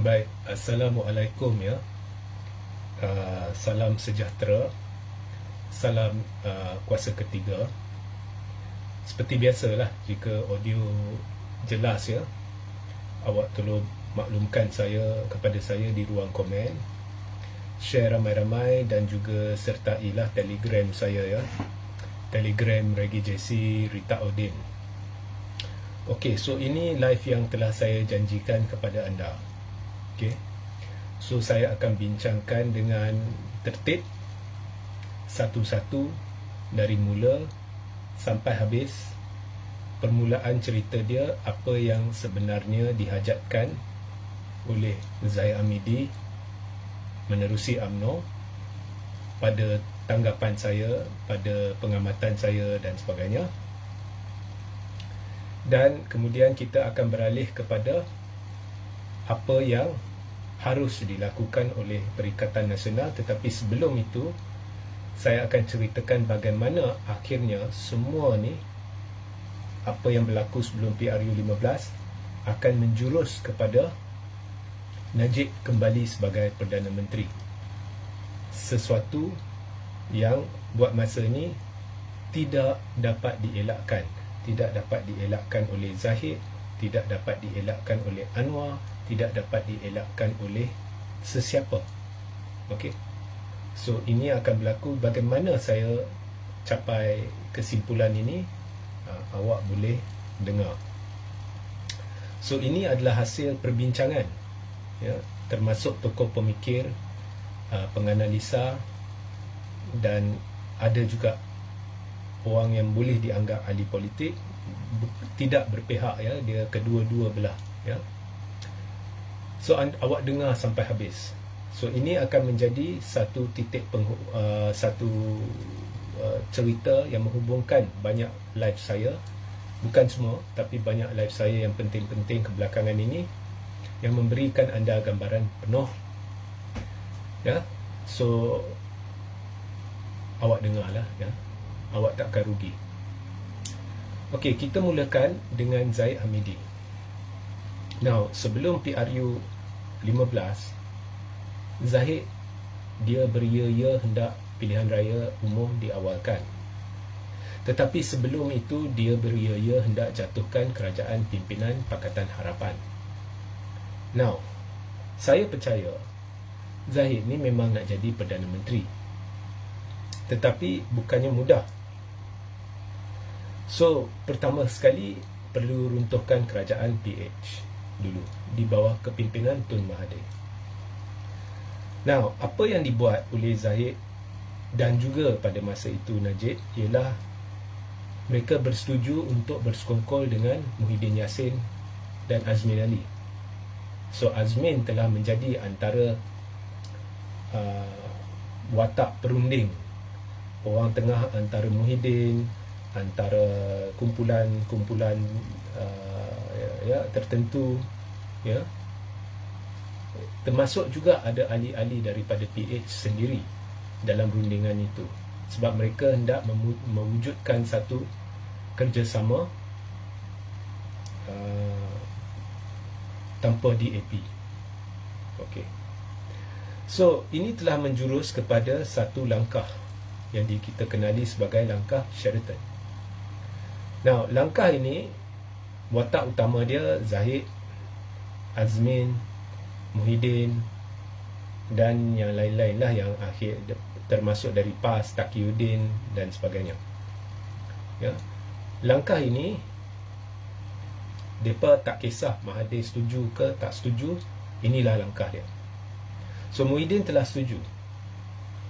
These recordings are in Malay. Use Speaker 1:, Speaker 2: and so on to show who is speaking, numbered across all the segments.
Speaker 1: Baik, Assalamualaikum ya. Salam sejahtera. Salam kuasa ketiga. Seperti biasalah, jika audio jelas ya, awak tolong maklumkan kepada saya di ruang komen. Share ramai-ramai dan juga sertailah Telegram saya ya. Telegram Regi JC Rita Odin. Okey, so ini live yang telah saya janjikan kepada anda. Okey. So saya akan bincangkan dengan tertib satu-satu dari mula sampai habis permulaan cerita dia, apa yang sebenarnya dihajatkan oleh Zahid Hamidi menerusi UMNO pada tanggapan saya, pada pengamatan saya dan sebagainya. Dan kemudian kita akan beralih kepada apa yang harus dilakukan oleh Perikatan Nasional. Tetapi sebelum itu, saya akan ceritakan bagaimana akhirnya semua ni, apa yang berlaku sebelum PRU 15 akan menjurus kepada Najib kembali sebagai Perdana Menteri. Sesuatu yang buat masa ni tidak dapat dielakkan. Tidak dapat dielakkan oleh Zahid, tidak dapat dielakkan oleh Anwar, tidak dapat dielakkan oleh sesiapa. Okey. So ini akan berlaku. Bagaimana saya capai kesimpulan ini, awak boleh dengar. So ini adalah hasil perbincangan ya, termasuk tokoh pemikir, penganalisa, dan ada juga orang yang boleh dianggap ahli politik, tidak berpihak ya, dia kedua-dua belah ya. So awak dengar sampai habis. So ini akan menjadi satu titik cerita yang menghubungkan banyak live saya, bukan semua, tapi banyak live saya yang penting-penting kebelakangan ini, yang memberikan anda gambaran penuh ya. So awak dengarlah ya, awak takkan rugi. Okey, kita mulakan dengan Zahid Hamidi. Now, sebelum PRU 15, Zahid dia beria-ia hendak pilihan raya umum diawalkan. Tetapi sebelum itu dia beria-ia hendak jatuhkan kerajaan pimpinan Pakatan Harapan. Now, saya percaya Zahid ni memang nak jadi Perdana Menteri. Tetapi bukannya mudah. So, pertama sekali perlu runtuhkan kerajaan PH dulu di bawah kepimpinan Tun Mahathir. Now, apa yang dibuat oleh Zahid dan juga pada masa itu Najib ialah mereka bersetuju untuk bersekongkol dengan Muhyiddin Yassin dan Azmin Ali. So Azmin telah menjadi antara watak perunding orang tengah antara Muhyiddin, antara kumpulan-kumpulan tertentu ya. Termasuk juga ada ahli-ahli daripada PH sendiri dalam rundingan itu, sebab mereka hendak mewujudkan satu kerjasama tanpa DAP. Okey. So ini telah menjurus kepada satu langkah yang kita kenali sebagai langkah Sheraton. Now, langkah ini watak utama dia Zahid, Azmin, Muhyiddin dan yang lain-lain lah, yang akhir termasuk dari PAS, Taqiyuddin dan sebagainya ya. Langkah ini mereka tak kisah Mahathir setuju ke tak setuju, inilah langkah dia. So Muhyiddin telah setuju.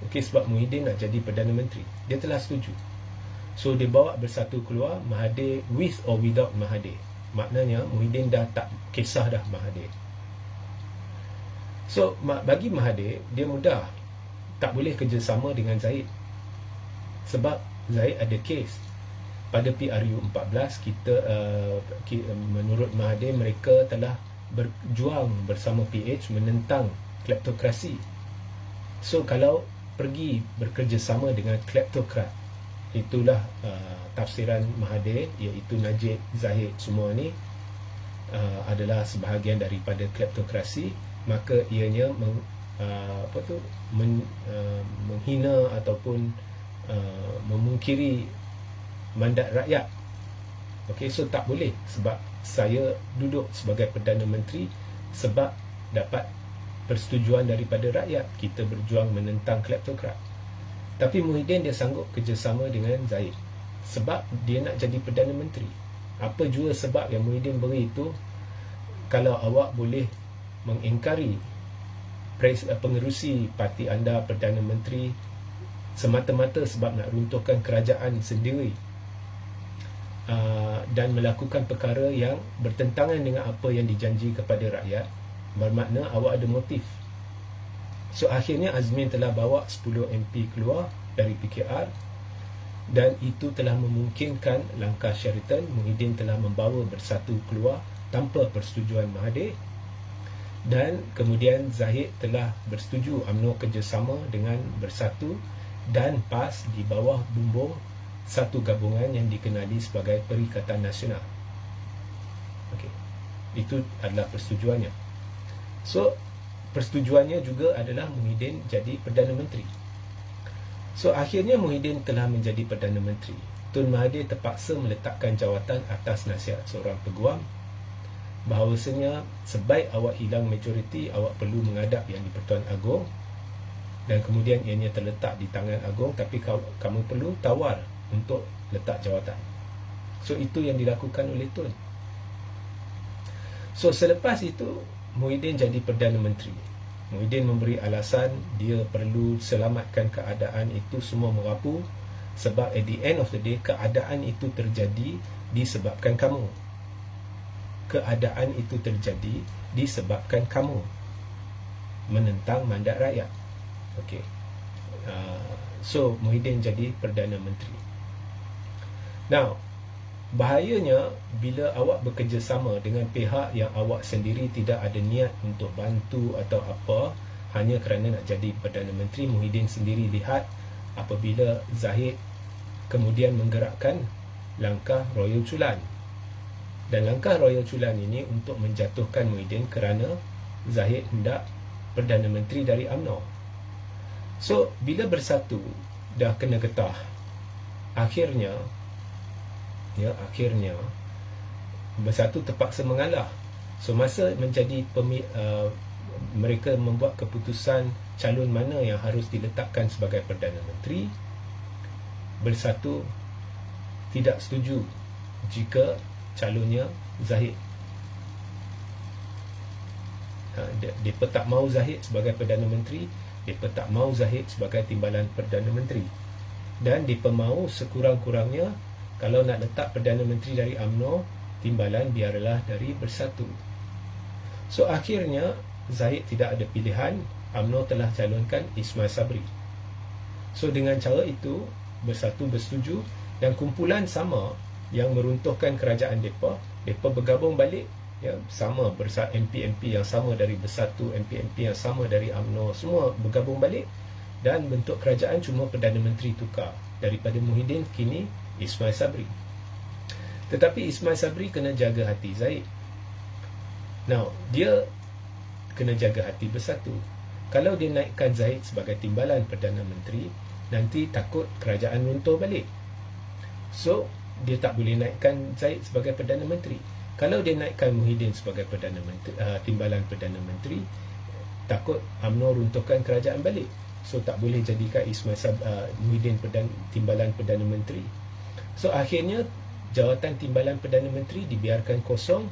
Speaker 1: Okey, sebab Muhyiddin nak jadi Perdana Menteri, dia telah setuju. So dia bawa bersatu keluar Mahathir with or without Mahathir. Maknanya Muhyiddin dah tak kisah dah Mahathir. So bagi Mahathir, dia mudah, tak boleh kerjasama dengan Zahid sebab Zahid ada kes. Pada PRU 14 menurut Mahathir, mereka telah berjuang bersama PH menentang kleptokrasi. So kalau pergi bekerjasama dengan kleptokrat, itulah tafsiran Mahathir, iaitu Najib, Zahid, semua ni adalah sebahagian daripada kleptokrasi, maka ianya menghina ataupun memungkiri mandat rakyat. Okey, so tak boleh, sebab saya duduk sebagai Perdana Menteri sebab dapat persetujuan daripada rakyat. Kita berjuang menentang kleptokrat. Tapi Muhyiddin dia sanggup kerjasama dengan Zahid sebab dia nak jadi Perdana Menteri. Apa jua sebab yang Muhyiddin beri itu, kalau awak boleh mengingkari pengerusi parti anda Perdana Menteri semata-mata sebab nak runtuhkan kerajaan sendiri, dan melakukan perkara yang bertentangan dengan apa yang dijanji kepada rakyat, bermakna awak ada motif. So akhirnya Azmin telah bawa 10 MP keluar dari PKR, dan itu telah memungkinkan langkah Sheraton. Muhyiddin telah membawa Bersatu keluar tanpa persetujuan Mahathir, dan kemudian Zahid telah bersetuju UMNO kerjasama dengan Bersatu dan PAS di bawah bumbung satu gabungan yang dikenali sebagai Perikatan Nasional. Okey, itu adalah persetujuannya. So persetujuannya juga adalah Muhyiddin jadi Perdana Menteri. So akhirnya Muhyiddin telah menjadi Perdana Menteri. Tun Mahathir terpaksa meletakkan jawatan atas nasihat seorang peguam bahawasanya sebaik awak hilang majoriti, awak perlu menghadap Yang di-Pertuan Agong, dan kemudian ianya terletak di tangan Agong, tapi kamu perlu tawar untuk letak jawatan. So itu yang dilakukan oleh Tun. So selepas itu Muhyiddin jadi Perdana Menteri. Muhyiddin memberi alasan dia perlu selamatkan keadaan itu semua merapu, sebab at the end of the day keadaan itu terjadi disebabkan kamu. Keadaan itu terjadi disebabkan kamu menentang mandat rakyat. Okey. So Muhyiddin jadi Perdana Menteri. Now, bahayanya bila awak bekerjasama dengan pihak yang awak sendiri tidak ada niat untuk bantu atau apa, hanya kerana nak jadi Perdana Menteri. Muhyiddin sendiri lihat apabila Zahid kemudian menggerakkan langkah Royal Chulan. Dan langkah Royal Chulan ini untuk menjatuhkan Muhyiddin kerana Zahid hendak Perdana Menteri dari UMNO. So, bila Bersatu dah kena getah, akhirnya Bersatu terpaksa mengalah. So masa menjadi mereka membuat keputusan calon mana yang harus diletakkan sebagai Perdana Menteri, Bersatu tidak setuju jika calonnya Zahid. Mereka tak mahu Zahid sebagai Perdana Menteri, mereka tak mahu Zahid sebagai timbalan Perdana Menteri, dan mereka mahu sekurang-kurangnya kalau nak letak Perdana Menteri dari UMNO, timbalan biarlah dari Bersatu. So akhirnya Zahid tidak ada pilihan, UMNO telah calonkan Ismail Sabri. So dengan cara itu Bersatu bersetuju, dan kumpulan sama yang meruntuhkan kerajaan mereka bergabung balik, ya, sama MP-MP yang sama dari Bersatu, MP-MP yang sama dari UMNO, semua bergabung balik dan bentuk kerajaan. Cuma Perdana Menteri tukar, daripada Muhyiddin kini Ismail Sabri. Tetapi Ismail Sabri kena jaga hati Zahid. Now, dia kena jaga hati Bersatu. Kalau dia naikkan Zahid sebagai timbalan Perdana Menteri, nanti takut kerajaan runtuh balik. So, dia tak boleh naikkan Zahid sebagai Perdana Menteri. Kalau dia naikkan Muhyiddin sebagai timbalan Perdana Menteri, takut UMNO runtuhkan kerajaan balik. So, tak boleh jadikan Muhyiddin timbalan Perdana Menteri. So akhirnya jawatan timbalan Perdana Menteri dibiarkan kosong.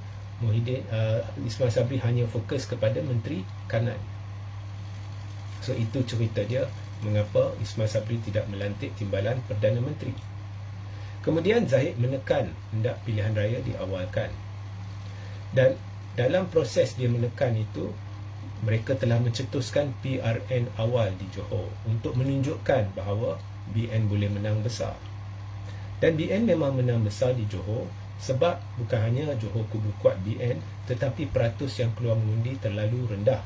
Speaker 1: Ismail Sabri hanya fokus kepada Menteri Kanan. So itu cerita dia mengapa Ismail Sabri tidak melantik timbalan Perdana Menteri. Kemudian Zahid menekan hendak pilihan raya diawalkan, dan dalam proses dia menekan itu, mereka telah mencetuskan PRN awal di Johor untuk menunjukkan bahawa BN boleh menang besar. Dan BN memang menang besar di Johor, sebab bukan hanya Johor kubu kuat BN, tetapi peratus yang keluar mengundi terlalu rendah.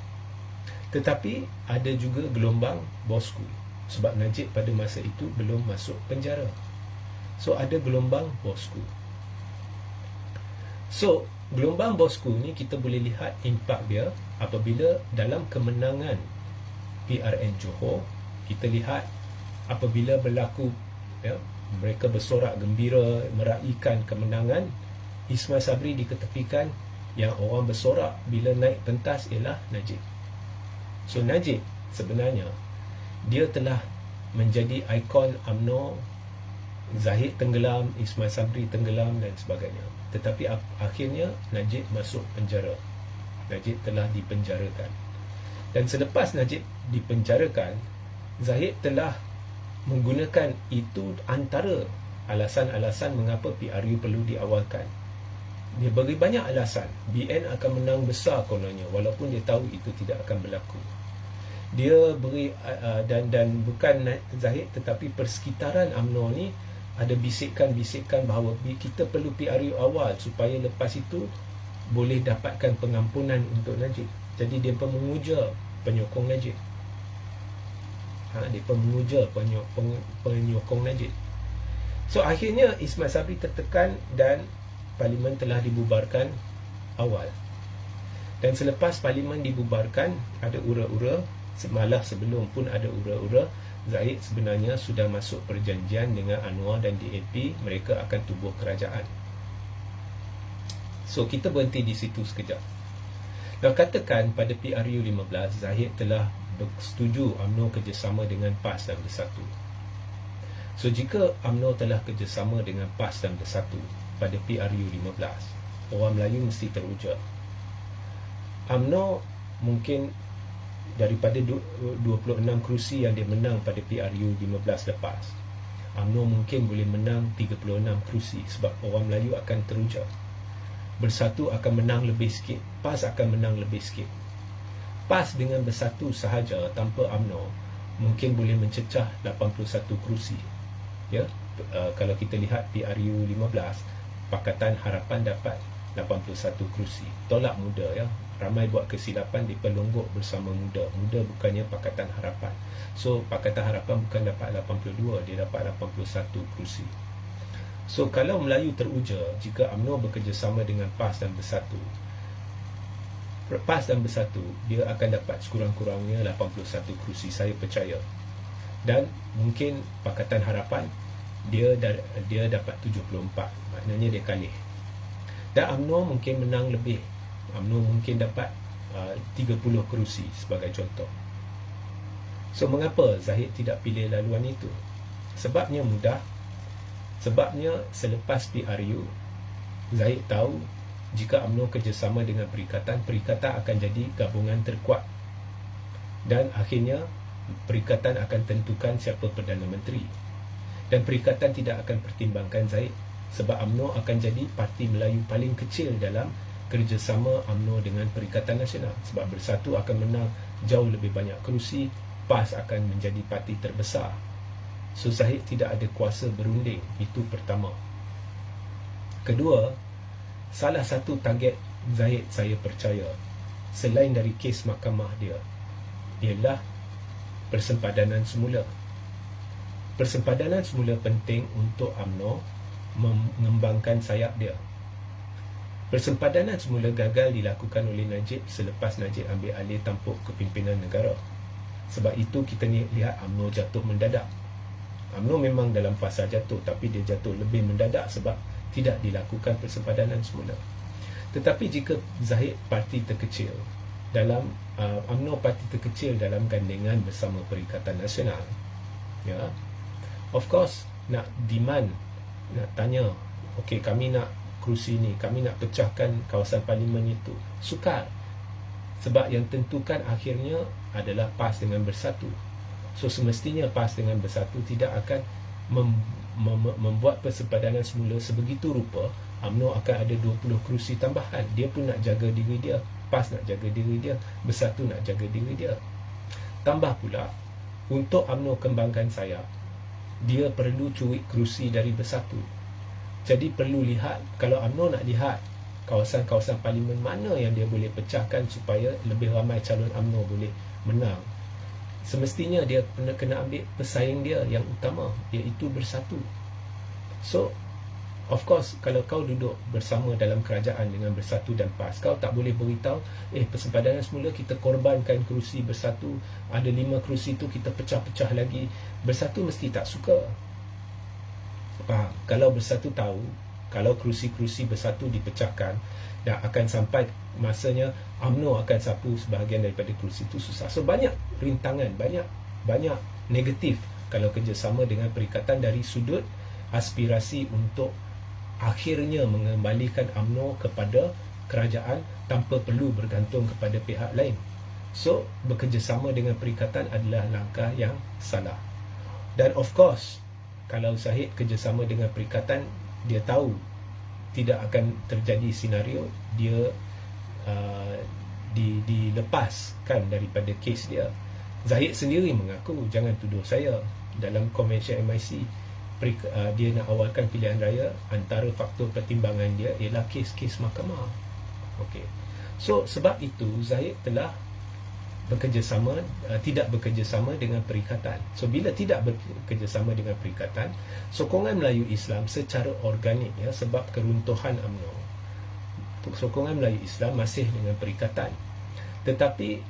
Speaker 1: Tetapi ada juga gelombang bosku, sebab Najib pada masa itu belum masuk penjara. So ada gelombang bosku. So Gelombang bosku ni kita boleh lihat impak dia apabila dalam kemenangan PRN Johor, kita lihat apabila berlaku, ya, mereka bersorak gembira meraihkan kemenangan, Ismail Sabri diketepikan. Yang orang bersorak bila naik pentas ialah Najib. So Najib sebenarnya dia telah menjadi ikon UMNO. Zahid tenggelam, Ismail Sabri tenggelam dan sebagainya. Tetapi akhirnya Najib masuk penjara. Najib telah dipenjarakan. Dan selepas Najib dipenjarakan, Zahid telah menggunakan itu antara alasan-alasan mengapa PRU perlu diawalkan. Dia beri banyak alasan. BN akan menang besar kononnya, walaupun dia tahu itu tidak akan berlaku. Dia beri dan bukan Zahid tetapi persekitaran UMNO ni ada bisikan-bisikan bahawa kita perlu PRU awal supaya lepas itu boleh dapatkan pengampunan untuk Najib. Jadi dia pun menguja penyokong Najib. Dia pun menguja penyokong Najib. So akhirnya Ismail Sabri tertekan dan parlimen telah dibubarkan awal. Dan selepas parlimen dibubarkan, ada ura-ura, semalah sebelum pun ada ura-ura, Zahid sebenarnya sudah masuk perjanjian dengan Anwar dan DAP, mereka akan tubuh kerajaan. So kita berhenti di situ sekejap. Nah, katakan pada PRU 15 Zahid telah bersetuju UMNO kerjasama dengan PAS dan Bersatu. So jika UMNO telah kerjasama dengan PAS dan Bersatu pada PRU 15, orang Melayu mesti teruja. UMNO mungkin daripada 26 kerusi yang dia menang pada PRU 15 lepas, UMNO mungkin boleh menang 36 kerusi sebab orang Melayu akan teruja. Bersatu akan menang lebih sikit, PAS akan menang lebih sikit. PAS dengan Bersatu sahaja tanpa UMNO mungkin boleh mencecah 81 kerusi. Ya, kalau kita lihat PRU 15, Pakatan Harapan dapat 81 kerusi. Tolak muda, ya. Ramai buat kesilapan diperlonggok bersama muda. Muda bukannya Pakatan Harapan. So Pakatan Harapan bukan dapat 82, dia dapat 81 kerusi. So kalau Melayu teruja jika UMNO bekerjasama dengan PAS dan Bersatu, PAS dan Bersatu, dia akan dapat sekurang-kurangnya 81 kerusi, saya percaya. Dan mungkin Pakatan Harapan dia dapat 74, maknanya dia kalah. Dan UMNO mungkin menang lebih. UMNO mungkin dapat 30 kerusi sebagai contoh. So mengapa Zahid tidak pilih laluan itu? Sebabnya mudah. Sebabnya selepas PRU, Zahid tahu jika UMNO kerjasama dengan Perikatan, Perikatan akan jadi gabungan terkuat. Dan akhirnya Perikatan akan tentukan siapa Perdana Menteri. Dan Perikatan tidak akan pertimbangkan Zahid sebab UMNO akan jadi parti Melayu paling kecil dalam kerjasama UMNO dengan Perikatan Nasional. Sebab Bersatu akan menang jauh lebih banyak kerusi, PAS akan menjadi parti terbesar. So Zahid tidak ada kuasa berunding. Itu pertama. Kedua, salah satu target Zahid saya percaya, selain dari kes mahkamah dia, ialah persempadanan semula. Persempadanan semula penting untuk UMNO mengembangkan sayap dia. Persempadanan semula gagal dilakukan oleh Najib selepas Najib ambil alih tampuk kepimpinan negara. Sebab itu kita lihat UMNO jatuh mendadak. UMNO memang dalam fasa jatuh, tapi dia jatuh lebih mendadak sebab tidak dilakukan persempadanan semula. Tetapi jika Zahid parti terkecil dalam UMNO parti terkecil dalam gandengan bersama Perikatan Nasional, ya, of course nak demand, nak tanya, okey, kami nak kerusi ni, kami nak pecahkan kawasan parlimen itu, sukar. Sebab yang tentukan akhirnya adalah PAS dengan Bersatu. So semestinya PAS dengan Bersatu tidak akan membuat persempadanan semula sebegitu rupa UMNO akan ada 20 kerusi tambahan. Dia pun nak jaga diri dia, PAS nak jaga diri dia, Bersatu nak jaga diri dia. Tambah pula, untuk UMNO kembangkan sayap, dia perlu curi kerusi dari Bersatu. Jadi perlu lihat, kalau UMNO nak lihat kawasan-kawasan parlimen mana yang dia boleh pecahkan supaya lebih ramai calon UMNO boleh menang, semestinya dia kena ambil pesaing dia yang utama, iaitu Bersatu. So Of course, kalau kau duduk bersama dalam kerajaan dengan Bersatu dan PAS, kau tak boleh beritahu, persempadanan semula kita korbankan kerusi Bersatu, ada 5 kerusi tu kita pecah-pecah lagi. Bersatu mesti tak suka. Faham? Kalau Bersatu tahu, kalau kerusi-kerusi Bersatu dipecahkan, dan akan sampai masanya UMNO akan sapu sebahagian daripada kerusi itu, susah. So banyak rintangan, banyak negatif kalau kerjasama dengan perikatan dari sudut aspirasi untuk akhirnya mengembalikan UMNO kepada kerajaan tanpa perlu bergantung kepada pihak lain. So bekerjasama dengan perikatan adalah langkah yang salah. Dan of course, kalau Zahid kerjasama dengan perikatan, dia tahu tidak akan terjadi senario dia dilepaskan daripada kes dia. Zahid sendiri mengaku, jangan tuduh saya, dalam konvensyen MIC dia nak awalkan pilihan raya, antara faktor pertimbangan dia ialah kes-kes mahkamah. Okey. So sebab itu Zahid telah tidak bekerjasama dengan perikatan. So bila tidak bekerjasama dengan perikatan, sokongan Melayu Islam secara organik, ya, sebab keruntuhan UMNO, sokongan Melayu Islam masih dengan perikatan, tetapi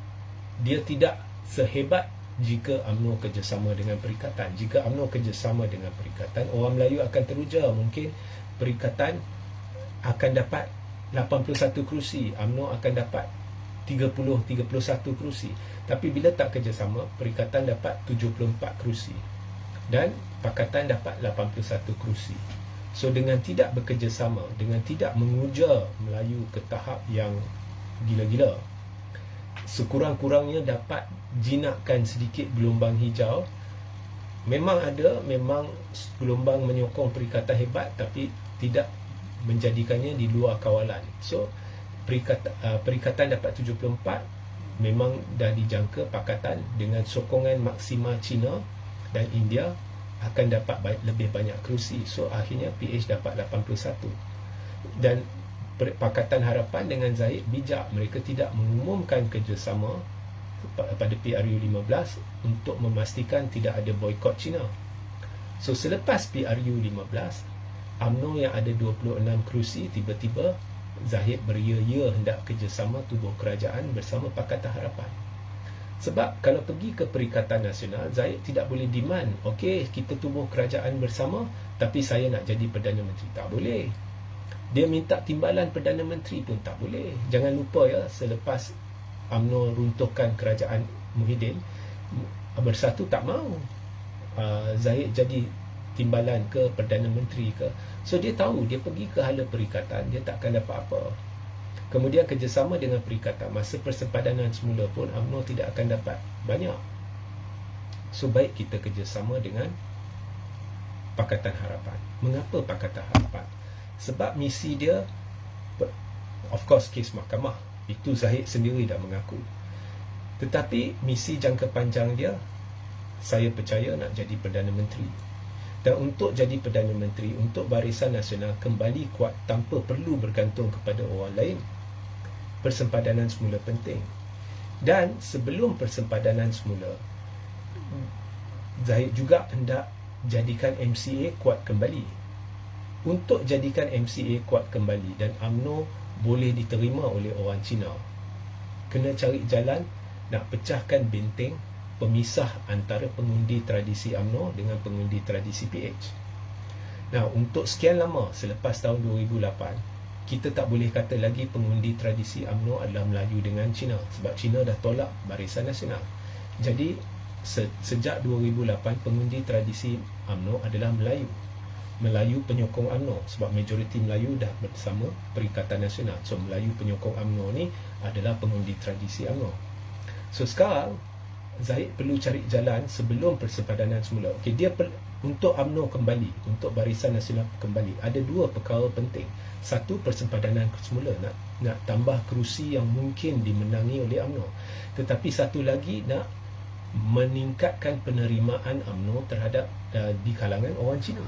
Speaker 1: dia tidak sehebat jika UMNO kerjasama dengan perikatan. Jika UMNO kerjasama dengan perikatan, orang Melayu akan teruja. Mungkin perikatan akan dapat 81 kerusi, UMNO akan dapat 30-31 kerusi. Tapi bila tak kerjasama, perikatan dapat 74 kerusi dan pakatan dapat 81 kerusi. So dengan tidak bekerjasama, dengan tidak menguja Melayu ke tahap yang gila-gila, sekurang-kurangnya dapat jinakkan sedikit gelombang hijau. Memang gelombang menyokong perikatan hebat, tapi tidak menjadikannya di luar kawalan. So perikatan dapat 74, memang dah dijangka pakatan dengan sokongan maksima China dan India akan dapat lebih banyak kerusi. So akhirnya PH dapat 81. Dan Pakatan Harapan dengan Zahid bijak, mereka tidak mengumumkan kerjasama pada PRU 15 untuk memastikan tidak ada boikot China. So selepas PRU 15, UMNO yang ada 26 kerusi, tiba-tiba Zahid beria-ia hendak kerjasama tubuh kerajaan bersama Pakatan Harapan. Sebab kalau pergi ke Perikatan Nasional, Zahid tidak boleh demand, okey, kita tubuh kerajaan bersama, tapi saya nak jadi Perdana Menteri. Tak boleh. Dia minta timbalan Perdana Menteri pun tak boleh. Jangan lupa, ya, selepas UMNO runtuhkan kerajaan Muhyiddin, Bersatu tak mau Zahid jadi timbalan ke Perdana Menteri ke. So dia tahu, dia pergi ke hala perikatan, dia takkan dapat apa. Kemudian kerjasama dengan perikatan, masa persempadanan semula pun UMNO tidak akan dapat banyak. So baik kita kerjasama dengan Pakatan Harapan. Mengapa Pakatan Harapan? Sebab misi dia, of course, kes mahkamah, itu Zahid sendiri dah mengaku. Tetapi misi jangka panjang dia, saya percaya nak jadi Perdana Menteri. Dan untuk jadi Perdana Menteri, untuk Barisan Nasional kembali kuat tanpa perlu bergantung kepada orang lain, persempadanan semula penting. Dan sebelum persempadanan semula, Zahid juga hendak jadikan MCA kuat kembali. Untuk jadikan MCA kuat kembali dan UMNO boleh diterima oleh orang Cina, kena cari jalan nak pecahkan benteng pemisah antara pengundi tradisi UMNO dengan pengundi tradisi PH. Nah, untuk sekian lama selepas tahun 2008, kita tak boleh kata lagi pengundi tradisi UMNO adalah Melayu dengan Cina, sebab Cina dah tolak Barisan Nasional. Jadi sejak 2008, pengundi tradisi UMNO adalah Melayu penyokong UMNO, sebab majoriti Melayu dah bersama Perikatan Nasional. So Melayu penyokong UMNO ni adalah pengundi tradisi UMNO. So sekarang Zahid perlu cari jalan sebelum persempadanan semula. Okey, untuk UMNO kembali, untuk Barisan Nasional kembali, ada dua perkara penting. Satu, persempadanan semula, nak tambah kerusi yang mungkin dimenangi oleh UMNO. Tetapi satu lagi, nak meningkatkan penerimaan UMNO terhadap di kalangan orang Cina.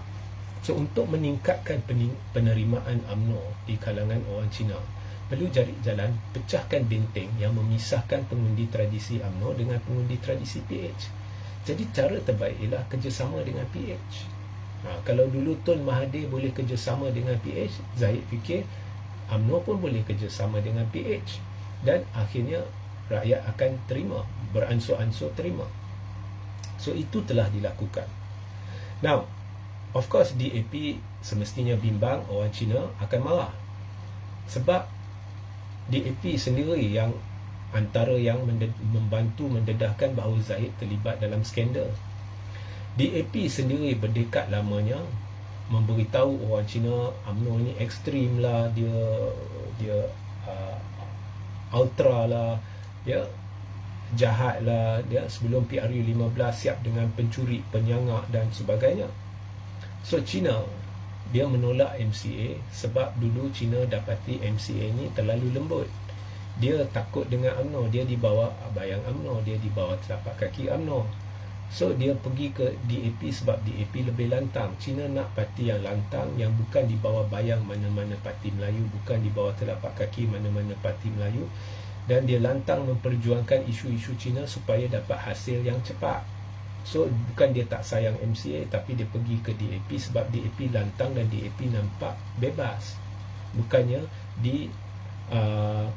Speaker 1: So untuk meningkatkan penerimaan UMNO di kalangan orang Cina, perlu cari jalan pecahkan benteng yang memisahkan pengundi tradisi UMNO dengan pengundi tradisi PH. Jadi cara terbaik ialah kerjasama dengan PH. Kalau dulu Tun Mahathir boleh kerjasama dengan PH, Zahid fikir UMNO pun boleh kerjasama dengan PH, dan akhirnya rakyat akan terima, beransur-ansur terima. So itu telah dilakukan. Now, of course DAP semestinya bimbang, orang Cina akan marah, sebab DAP sendiri yang antara yang membantu mendedahkan bahawa Zahid terlibat dalam skandal. DAP sendiri berdekat lamanya memberitahu orang Cina UMNO ni ekstrim lah, dia ultra lah, ya, jahat lah, dia sebelum PRU 15 siap dengan pencuri, penyangak dan sebagainya. So China dia menolak MCA sebab dulu China dapati MCA ni terlalu lembut. Dia takut dengan UMNO, dia di bawah bayang UMNO, dia di bawah telapak kaki UMNO. So dia pergi ke DAP sebab DAP lebih lantang. China nak parti yang lantang, yang bukan di bawah bayang mana-mana parti Melayu, bukan di bawah telapak kaki mana-mana parti Melayu, dan dia lantang memperjuangkan isu-isu China supaya dapat hasil yang cepat. So bukan dia tak sayang MCA, tapi dia pergi ke DAP sebab DAP lantang dan DAP nampak bebas, bukannya di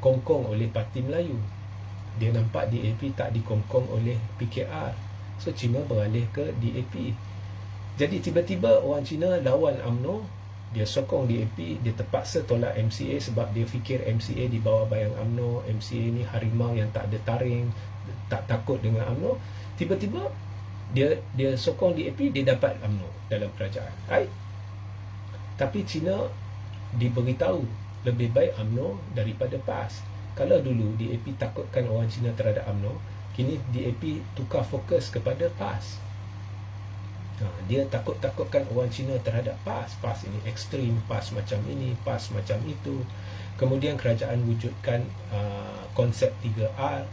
Speaker 1: kongkong oleh parti Melayu. Dia nampak DAP tak dikongkong oleh PKR. So China beralih ke DAP. Jadi tiba-tiba orang Cina lawan UMNO, dia sokong DAP, dia terpaksa tolak MCA sebab dia fikir MCA di bawah bayang UMNO, MCA ni harimau yang tak ada taring, tak takut dengan UMNO. Tiba-tiba dia sokong DAP, dia dapat UMNO dalam kerajaan. Right? Tapi China diberitahu lebih baik UMNO daripada PAS. Kalau dulu DAP takutkan orang Cina terhadap UMNO, kini DAP tukar fokus kepada PAS. Dia takut-takutkan orang Cina terhadap PAS. PAS ini ekstrim, PAS macam ini, PAS macam itu. Kemudian kerajaan wujudkan konsep 3R,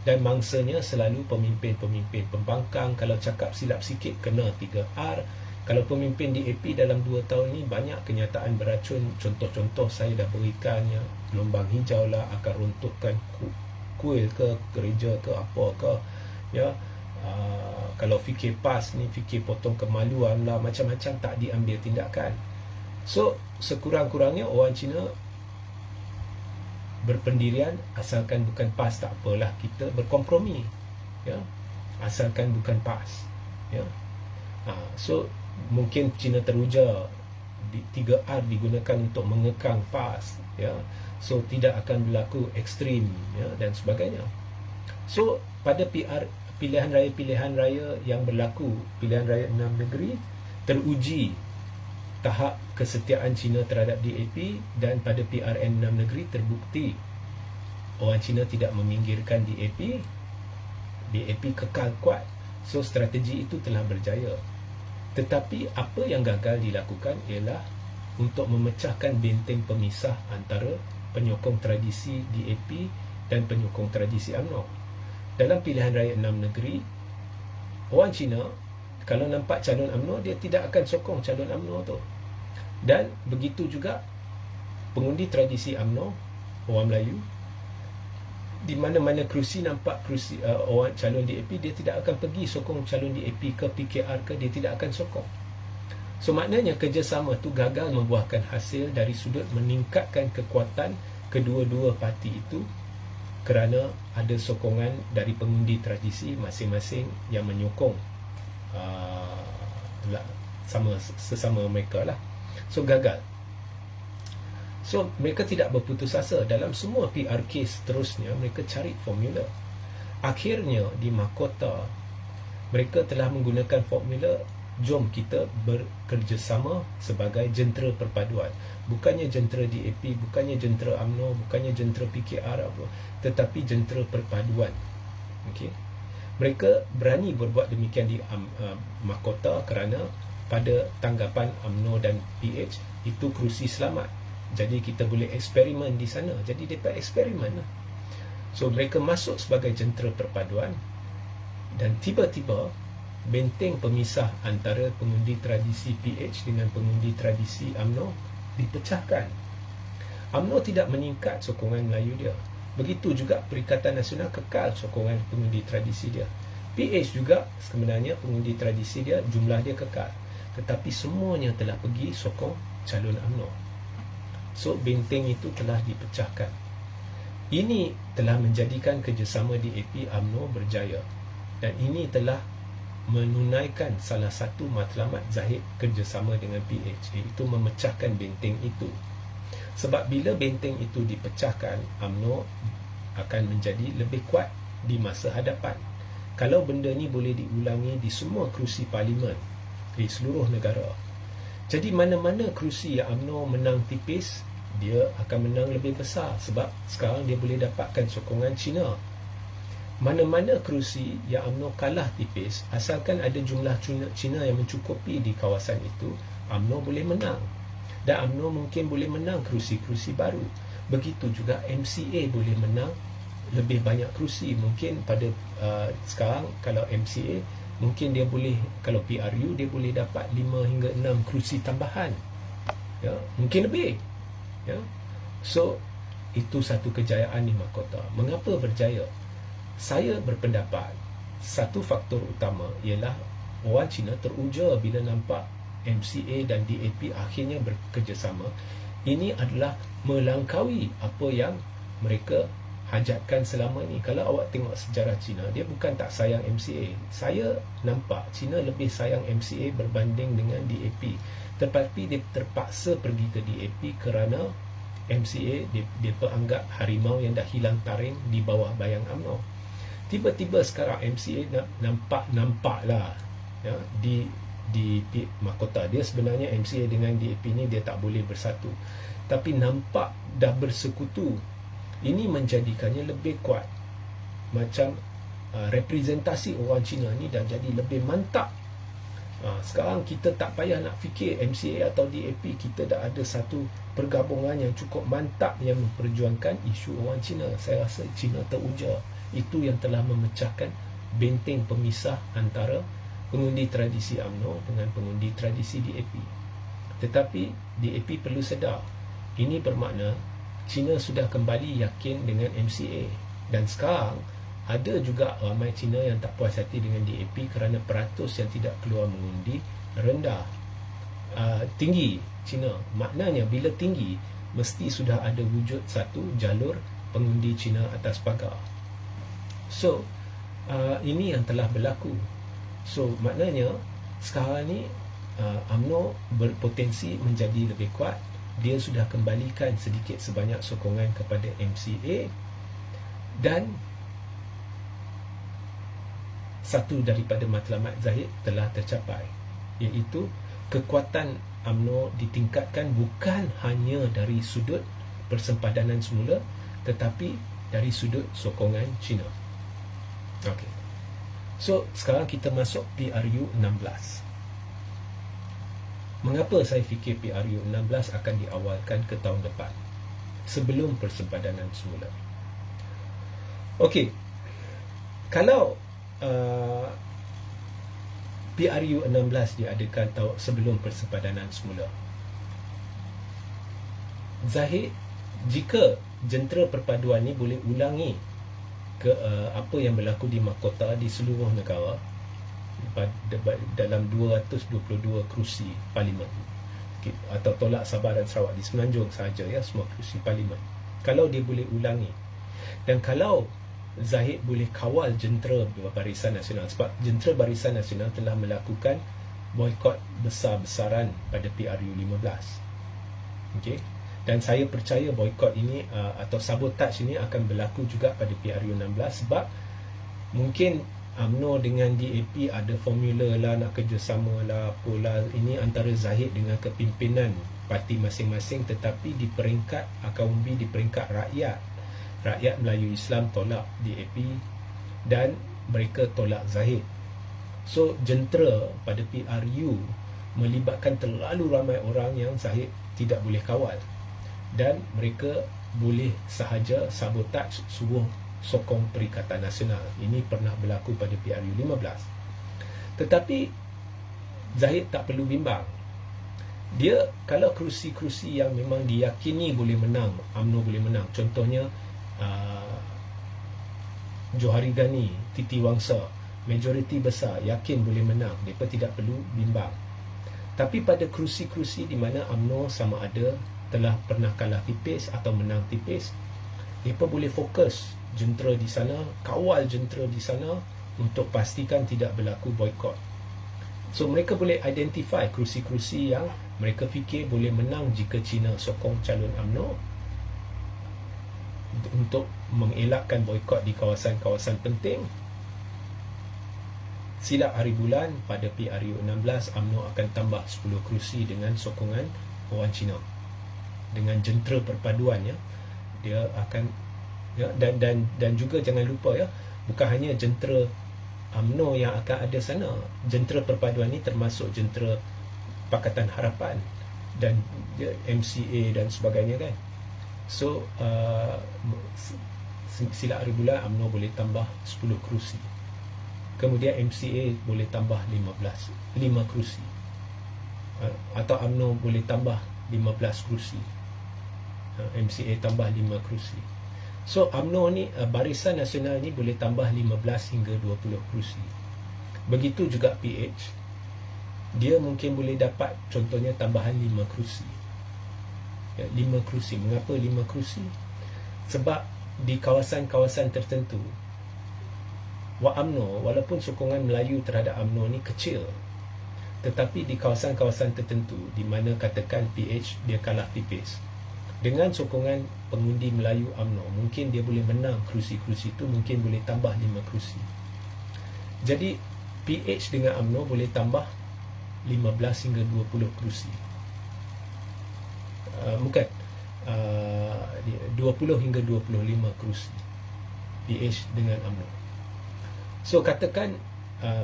Speaker 1: dan mangsanya selalu pemimpin-pemimpin pembangkang. Kalau cakap silap sikit kena 3R. Kalau pemimpin DAP dalam 2 tahun ni banyak kenyataan beracun. Contoh-contoh saya dah berikan, ya, gelombang hijau lah, akan runtuhkan kuil ke gereja ke apa ke, ya. Kalau fikir PAS ni, fikir potong kemaluan lah, macam-macam, tak diambil tindakan. So sekurang-kurangnya orang Cina berpendirian, asalkan bukan PAS tak apalah, kita berkompromi, ya, asalkan bukan PAS, ya. So mungkin Cina teruja 3R digunakan untuk mengekang PAS, ya. So tidak akan berlaku ekstrim, ya, dan sebagainya. So pada pilihan raya yang berlaku, pilihan raya 6 negeri, teruji tahap kesetiaan Cina terhadap DAP, dan pada PRN 6 negeri terbukti orang Cina tidak meminggirkan DAP. DAP kekal kuat. So strategi itu telah berjaya. Tetapi apa yang gagal dilakukan ialah untuk memecahkan benteng pemisah antara penyokong tradisi DAP dan penyokong tradisi UMNO. Dalam pilihan raya 6 negeri, orang Cina kalau nampak calon UMNO, dia tidak akan sokong calon UMNO tu. Dan begitu juga pengundi tradisi UMNO, orang Melayu, di mana-mana kerusi nampak kerusi orang calon DAP, dia tidak akan pergi sokong calon DAP ke PKR ke, dia tidak akan sokong. So maknanya kerjasama tu gagal membuahkan hasil dari sudut meningkatkan kekuatan kedua-dua parti itu, kerana ada sokongan dari pengundi tradisi masing-masing yang menyokong sesama mereka lah. So gagal. So mereka tidak berputus asa. Dalam semua PR case seterusnya, mereka cari formula. Akhirnya di mahkota, mereka telah menggunakan formula, jom kita bekerjasama sebagai jentera perpaduan. Bukannya jentera DAP, bukannya jentera UMNO, bukannya jentera PKR apa, tetapi jentera perpaduan. Okey. Mereka berani berbuat demikian di mahkota kerana pada tanggapan UMNO dan PH itu kerusi selamat. Jadi kita boleh eksperimen di sana. Jadi mereka eksperimen lah. So mereka masuk sebagai jentera perpaduan, dan tiba-tiba benteng pemisah antara pengundi tradisi PH dengan pengundi tradisi UMNO dipecahkan. UMNO tidak meningkat sokongan Melayu dia. Begitu juga Perikatan Nasional kekal sokongan pengundi tradisi dia. PH juga sebenarnya pengundi tradisi dia, jumlah dia kekal. tetapi semuanya telah pergi sokong calon UMNO. So benteng itu telah dipecahkan. Ini telah menjadikan kerjasama DAP UMNO berjaya, dan ini telah menunaikan salah satu matlamat Zahid kerjasama dengan PH, iaitu memecahkan benteng itu. Sebab bila benteng itu dipecahkan, UMNO akan menjadi lebih kuat di masa hadapan. Kalau benda ni boleh diulangi di semua kerusi parlimen di seluruh negara, jadi mana-mana kerusi yang UMNO menang tipis, dia akan menang lebih besar, sebab sekarang dia boleh dapatkan sokongan Cina. Mana-mana kerusi yang UMNO kalah tipis, asalkan ada jumlah Cina yang mencukupi di kawasan itu, UMNO boleh menang. Dan UMNO mungkin boleh menang kerusi-kerusi baru. Begitu juga MCA boleh menang lebih banyak kerusi. Mungkin pada sekarang kalau MCA, mungkin dia boleh, kalau PRU dia boleh dapat 5 hingga 6 kerusi tambahan, ya, mungkin lebih, ya. So itu satu kejayaan di mahkota. Mengapa berjaya? Saya berpendapat satu faktor utama ialah orang Cina teruja bila nampak MCA dan DAP akhirnya bekerjasama. Ini adalah melangkaui apa yang mereka hajatkan selama ini. Kalau awak tengok sejarah Cina, dia bukan tak sayang MCA. Saya nampak Cina lebih sayang MCA berbanding dengan DAP. Tetapi dia terpaksa pergi ke DAP kerana MCA dia anggap harimau yang dah hilang taring di bawah bayang UMNO. Tiba-tiba sekarang MCA nampak lah, ya, di mahkota. Dia sebenarnya MCA dengan DAP ni dia tak boleh bersatu, tapi nampak dah bersekutu. Ini menjadikannya lebih kuat. Macam representasi orang Cina ni dah jadi lebih mantap. Sekarang kita tak payah nak fikir MCA atau DAP, kita dah ada satu pergabungan yang cukup mantap yang memperjuangkan isu orang Cina. Saya rasa Cina teruja. Itu yang telah memecahkan benteng pemisah antara pengundi tradisi UMNO dengan pengundi tradisi DAP. Tetapi DAP perlu sedar, ini bermakna Cina sudah kembali yakin dengan MCA. Dan sekarang ada juga ramai Cina yang tak puas hati dengan DAP kerana peratus yang tidak keluar mengundi rendah. Tinggi Cina, maknanya bila tinggi, mesti sudah ada wujud satu jalur pengundi Cina atas pagar. So ini yang telah berlaku. So maknanya sekarang ni UMNO berpotensi menjadi lebih kuat. Dia sudah kembalikan sedikit sebanyak sokongan kepada MCA, dan satu daripada matlamat Zahid telah tercapai, iaitu kekuatan UMNO ditingkatkan bukan hanya dari sudut persempadanan semula, tetapi dari sudut sokongan Cina. Okey. So sekarang kita masuk PRU 16. Mengapa saya fikir PRU 16 akan diawalkan ke tahun depan sebelum persempadanan semula? Okey. Kalau PRU 16 diadakan sebelum persempadanan semula, Zahid, jika jentera perpaduan ni boleh ulangi ke apa yang berlaku di mahkota di seluruh negara dalam 222 kerusi parlimen, atau tolak Sabah dan Sarawak di Semenanjung sahaja, ya, semua kerusi parlimen. Kalau dia boleh ulangi, dan kalau Zahid boleh kawal jentera Barisan Nasional, sebab jentera Barisan Nasional telah melakukan boikot besar-besaran pada PRU 15. Okey. Dan saya percaya boikot ini atau sabotaj ini akan berlaku juga pada PRU 16, sebab mungkin UMNO dengan DAP ada formula lah, nak kerjasama lah, apalah. Ini antara Zahid dengan kepimpinan parti masing-masing, tetapi di peringkat akaumbi, di peringkat rakyat Melayu Islam tolak DAP dan mereka tolak Zahid. So jentera pada PRU melibatkan terlalu ramai orang yang Zahid tidak boleh kawal, dan mereka boleh sahaja sabotaj suruh sokong Perikatan Nasional. Ini pernah berlaku pada PRU 15. Tetapi Zahid tak perlu bimbang. Dia kalau kerusi-kerusi yang memang diyakini boleh menang, UMNO boleh menang, contohnya Johari Ghani, Titi Wangsa, majoriti besar yakin boleh menang, mereka tidak perlu bimbang. Tapi pada kerusi-kerusi di mana UMNO sama ada telah pernah kalah tipis atau menang tipis, mereka boleh fokus jentera di sana, kawal jentera di sana untuk pastikan tidak berlaku boikot. So mereka boleh identify kerusi-kerusi yang mereka fikir boleh menang jika China sokong calon UMNO untuk mengelakkan boikot di kawasan-kawasan penting. Silap hari bulan pada PRU 16, UMNO akan tambah 10 kerusi dengan sokongan orang Cina. Dengan jentera perpaduan, ya, dia akan, ya, dan juga jangan lupa, ya, bukan hanya jentera UMNO yang akan ada sana. Jentera perpaduan ni termasuk jentera Pakatan Harapan dan MCA dan sebagainya, kan. So silap hari bulan UMNO boleh tambah 10 kerusi. Kemudian MCA boleh tambah 5 kerusi. Atau UMNO boleh tambah 15 kerusi. MCA tambah 5 kerusi. So UMNO ni, Barisan Nasional ni boleh tambah 15 hingga 20 kerusi. Begitu juga PH, dia mungkin boleh dapat contohnya tambahan 5 kerusi. 5 kerusi. Mengapa 5 kerusi? Sebab di kawasan-kawasan tertentu, UMNO, walaupun sokongan Melayu terhadap UMNO ni kecil, tetapi di kawasan-kawasan tertentu di mana katakan PH dia kalah tipis, dengan sokongan pengundi Melayu UMNO, mungkin dia boleh menang kerusi-kerusi itu, mungkin boleh tambah 5 kerusi. Jadi PH dengan UMNO boleh tambah 15 hingga 20 kerusi. Bukan 20 hingga 25 kerusi PH dengan UMNO. So katakan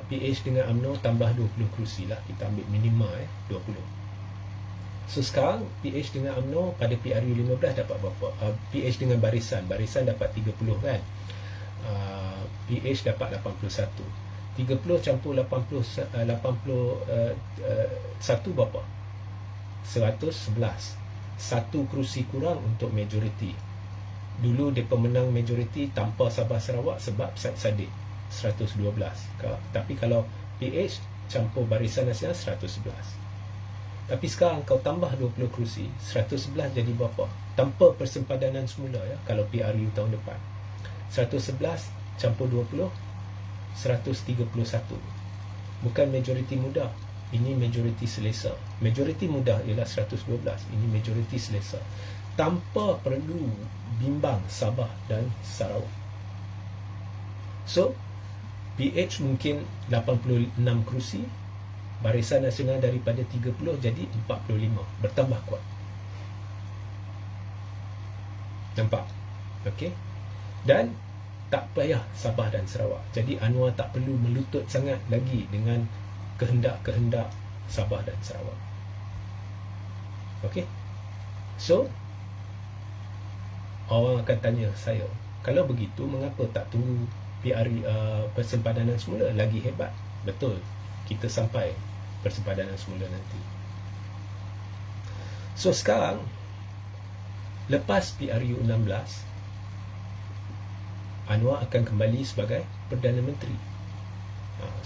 Speaker 1: PH dengan UMNO tambah 20 kerusi lah, kita ambil minima 20. So sekarang PH dengan UMNO pada PRU 15 dapat berapa? PH dengan Barisan dapat 30, kan. PH dapat 81. 30 campur 81 berapa? 111. Satu kerusi kurang untuk majoriti. Dulu dia pemenang majoriti tanpa Sabah Sarawak sebab Syed Saddiq, 112. Tapi kalau PH campur Barisan Nasional, 111. Tapi sekarang kau tambah 20 kerusi, 111 jadi berapa? Tanpa persempadanan semula, ya, kalau PRU tahun depan. 111 campur 20, 131. Bukan majoriti mudah, ini majoriti selesa. Majoriti mudah ialah 112, ini majoriti selesa. Tanpa perlu bimbang Sabah dan Sarawak. So PH mungkin 86 kerusi, Barisan Nasional daripada 30 jadi 45, bertambah kuat. Nampak? Okey. Dan tak payah Sabah dan Sarawak. Jadi Anwar tak perlu melutut sangat lagi dengan kehendak-kehendak Sabah dan Sarawak. Okey. So orang akan tanya saya, kalau begitu mengapa tak tunggu PRU persempadanan semula lagi hebat? Betul, kita sampai persempadanan semula nanti. So sekarang lepas PRU 16, Anwar akan kembali sebagai Perdana Menteri.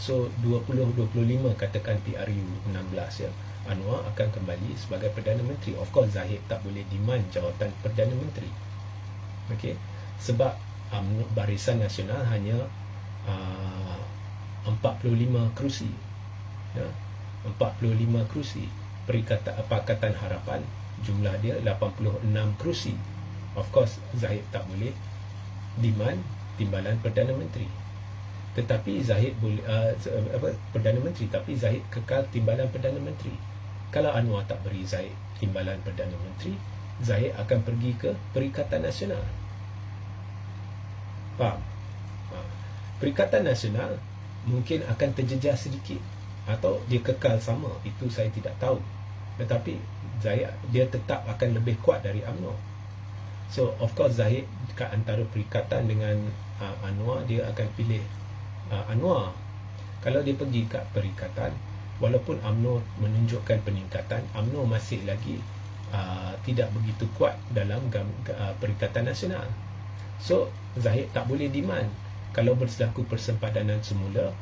Speaker 1: So 2025 katakan PRU 16, ya, Anwar akan kembali sebagai Perdana Menteri. Of course Zahid tak boleh demand jawatan Perdana Menteri. Okey, sebab Barisan Nasional hanya 45 kerusi, ya, 45 kerusi. Pakatan Harapan jumlah dia 86 kerusi. Of course Zahid tak boleh demand timbalan Perdana Menteri. Tetapi Zahid boleh Perdana Menteri, tapi Zahid kekal timbalan Perdana Menteri. Kalau Anwar tak beri Zahid timbalan Perdana Menteri, Zahid akan pergi ke Perikatan Nasional. Faham? Perikatan Nasional mungkin akan terjejas sedikit atau dia kekal sama, itu saya tidak tahu. Tetapi Zahid dia tetap akan lebih kuat dari UMNO. So of course Zahid kat antara Perikatan dengan Anwar, dia akan pilih Anwar. Kalau dia pergi kat Perikatan, walaupun UMNO menunjukkan peningkatan, UMNO masih lagi tidak begitu kuat dalam Perikatan Nasional. So Zahid tak boleh demand. Kalau berlaku persempadanan semula,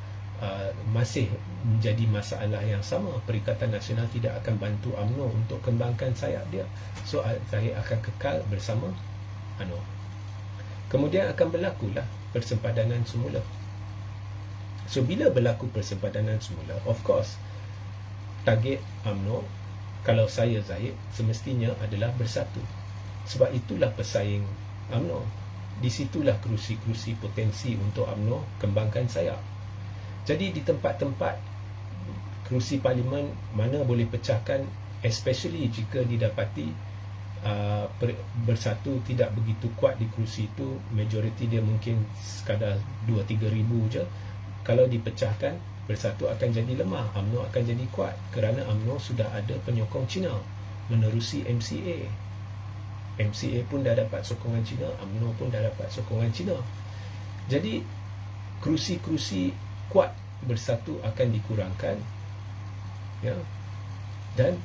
Speaker 1: masih menjadi masalah yang sama. Perikatan Nasional tidak akan bantu UMNO untuk kembangkan sayap dia. So Zahid akan kekal bersama Anwar. Kemudian akan berlakulah persempadanan semula. So bila berlaku persempadanan semula, of course target UMNO, kalau saya Zahid, semestinya adalah bersatu. Sebab itulah pesaing UMNO. Di situlah kerusi-kerusi potensi untuk UMNO kembangkan sayap. Jadi di tempat-tempat kerusi parlimen mana boleh pecahkan, especially jika didapati bersatu tidak begitu kuat di kerusi itu, majoriti dia mungkin sekadar 2-3 ribu je. Kalau dipecahkan, bersatu akan jadi lemah, UMNO akan jadi kuat, kerana UMNO sudah ada penyokong Cina menerusi MCA. MCA pun dah dapat sokongan Cina, UMNO pun dah dapat sokongan Cina. Jadi kerusi-kerusi kuat bersatu akan dikurangkan, ya, dan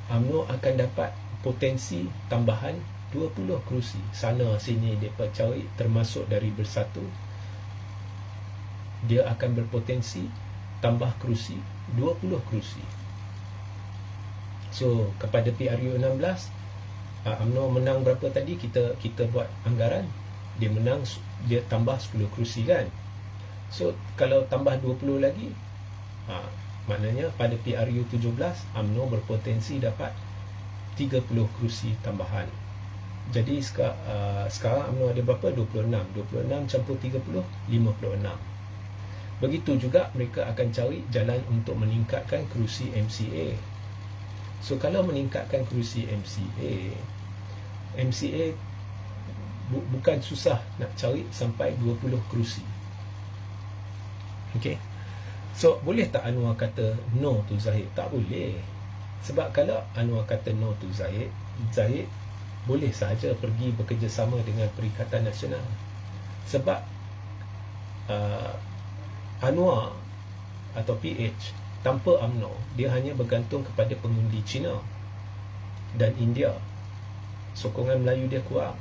Speaker 1: UMNO akan dapat potensi tambahan 20 kerusi. Sana sini mereka cari, termasuk dari bersatu, dia akan berpotensi tambah kerusi 20 kerusi. So kepada PRU 16, UMNO menang berapa tadi, kita buat anggaran, dia menang, dia tambah 10 kerusi kan. So kalau tambah 20 lagi, maknanya pada PRU 17 UMNO berpotensi dapat 30 kerusi tambahan. Jadi sekarang UMNO ada berapa? 26 campur 30, 56. Begitu juga mereka akan cari jalan untuk meningkatkan kerusi MCA. So kalau meningkatkan kerusi MCA bukan susah nak cari sampai 20 kerusi. Okay. So boleh tak Anwar kata no to Zahid? Tak boleh. Sebab kalau Anwar kata no to Zahid, Zahid boleh sahaja pergi bekerjasama dengan Perikatan Nasional. Sebab Anwar atau PH tanpa UMNO, dia hanya bergantung kepada pengundi Cina dan India. Sokongan Melayu dia kurang.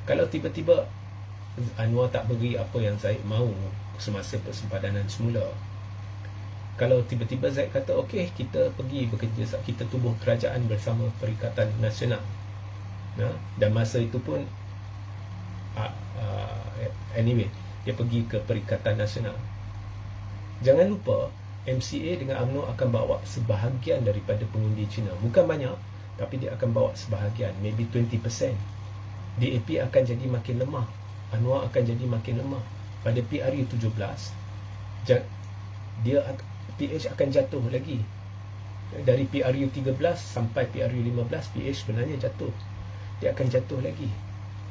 Speaker 1: Kalau tiba-tiba Anwar tak beri apa yang Zahid mahu semasa persempadanan semula, kalau tiba-tiba Zahid kata okey, kita pergi bekerja, kita tubuh kerajaan bersama Perikatan Nasional, dan masa itu pun anyway, dia pergi ke Perikatan Nasional. Jangan lupa MCA dengan UMNO akan bawa sebahagian daripada pengundi Cina. Bukan banyak, tapi dia akan bawa sebahagian, maybe 20%. DAP akan jadi makin lemah, Anwar akan jadi makin lemah. Pada PRU 17, PH akan jatuh lagi. Dari PRU 13 sampai PRU 15, PH sebenarnya jatuh. Dia akan jatuh lagi,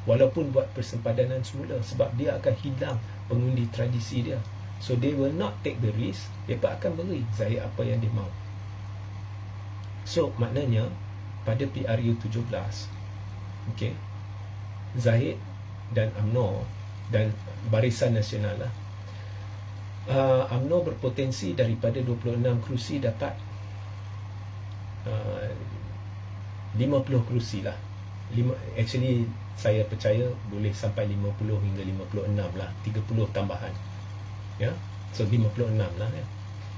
Speaker 1: walaupun buat persempadanan semula, sebab dia akan hilang pengundi tradisi dia. So they will not take the risk. Mereka akan beri Zahid apa yang dia mahu. So maknanya pada PRU 17, okay, Zahid dan UMNO dan Barisan Nasional lah, UMNO berpotensi daripada 26 kerusi dapat 50 kerusi lah. Actually saya percaya boleh sampai 50 hingga 56 lah, 30 tambahan, ya. So 56 lah, ya.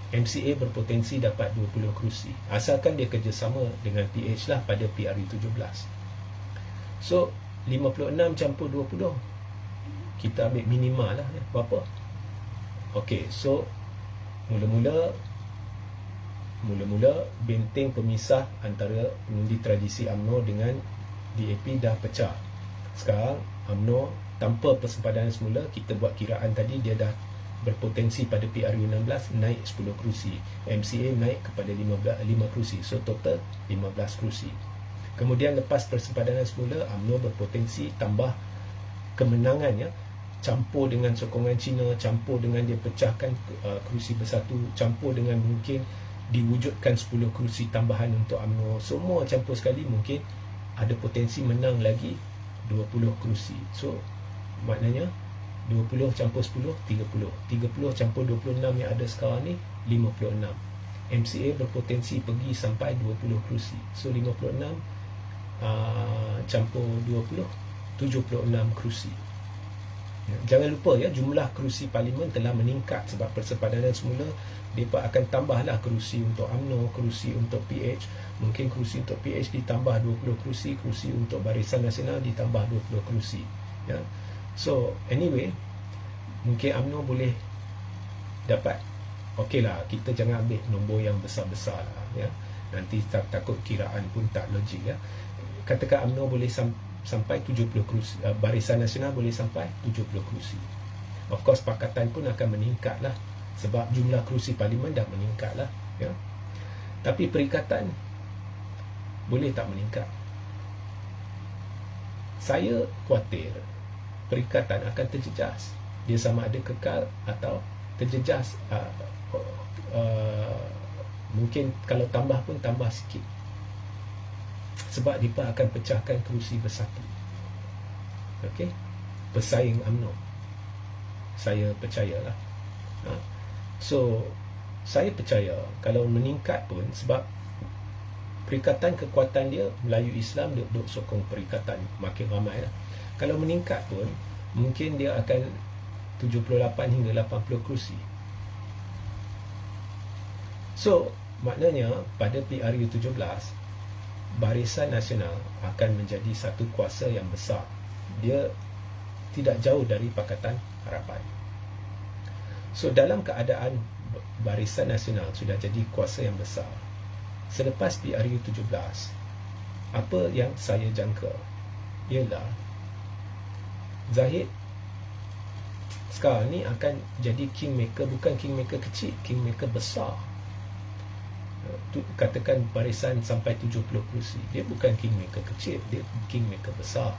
Speaker 1: MCA berpotensi dapat 20 kerusi, asalkan dia kerjasama dengan PH lah pada PRU 17. So 56 campur 20, kita ambil minima lah, ya. Berapa? Okey, so mula-mula benteng pemisah antara pengundi tradisi UMNO dengan DAP dah pecah. Sekarang UMNO tanpa persempadanan semula, kita buat kiraan tadi, dia dah berpotensi pada PRU 16 naik 10 kerusi, MCA naik kepada 5 kerusi, so total 15 kerusi. Kemudian lepas persempadanan semula, UMNO berpotensi tambah kemenangan, ya, campur dengan sokongan Cina, campur dengan dia pecahkan kerusi bersatu, campur dengan mungkin diwujudkan 10 kerusi tambahan untuk UMNO, semua campur sekali, mungkin ada potensi menang lagi 20 kerusi. So maknanya 20 campur 10, 30 campur 26 yang ada sekarang ni, 56. MCA berpotensi pergi sampai 20 kerusi. So 56 campur 20, 76 kerusi. Jangan lupa ya, jumlah kerusi parlimen telah meningkat sebab persempadanan semula mereka akan tambahlah kerusi untuk UMNO, kerusi untuk PH, mungkin kerusi untuk PH ditambah 20 kerusi, kerusi untuk Barisan Nasional ditambah 20 kerusi ya. So anyway, mungkin UMNO boleh dapat. Okeylah, kita jangan ambil nombor yang besar-besar lah, ya. Nanti takut kiraan pun tak logik ya. Katakan UMNO boleh sampai 70 kerusi, Barisan Nasional boleh sampai 70 kerusi. Of course pakatan pun akan meningkat lah sebab jumlah kerusi parlimen dah meningkat lah ya. Tapi perikatan boleh tak meningkat. Saya khawatir perikatan akan terjejas. Dia sama ada kekal atau terjejas. Mungkin kalau tambah pun tambah sikit sebab mereka akan pecahkan kerusi bersatu. Okey, pesaing UMNO, saya percayalah. So saya percaya kalau meningkat pun, sebab perikatan kekuatan dia, Melayu Islam duk sokong perikatan makin ramai lah. Kalau meningkat pun mungkin dia akan 78 hingga 80 kerusi. So maknanya pada PRU 17 Barisan Nasional akan menjadi satu kuasa yang besar. Dia tidak jauh dari Pakatan Harapan. So dalam keadaan Barisan Nasional sudah jadi kuasa yang besar, selepas PRU 17, apa yang saya jangka ialah Zahid sekarang ni akan jadi kingmaker, bukan kingmaker kecil, kingmaker besar. Katakan barisan sampai 70 kerusi, dia bukan kingmaker kecil, dia kingmaker besar.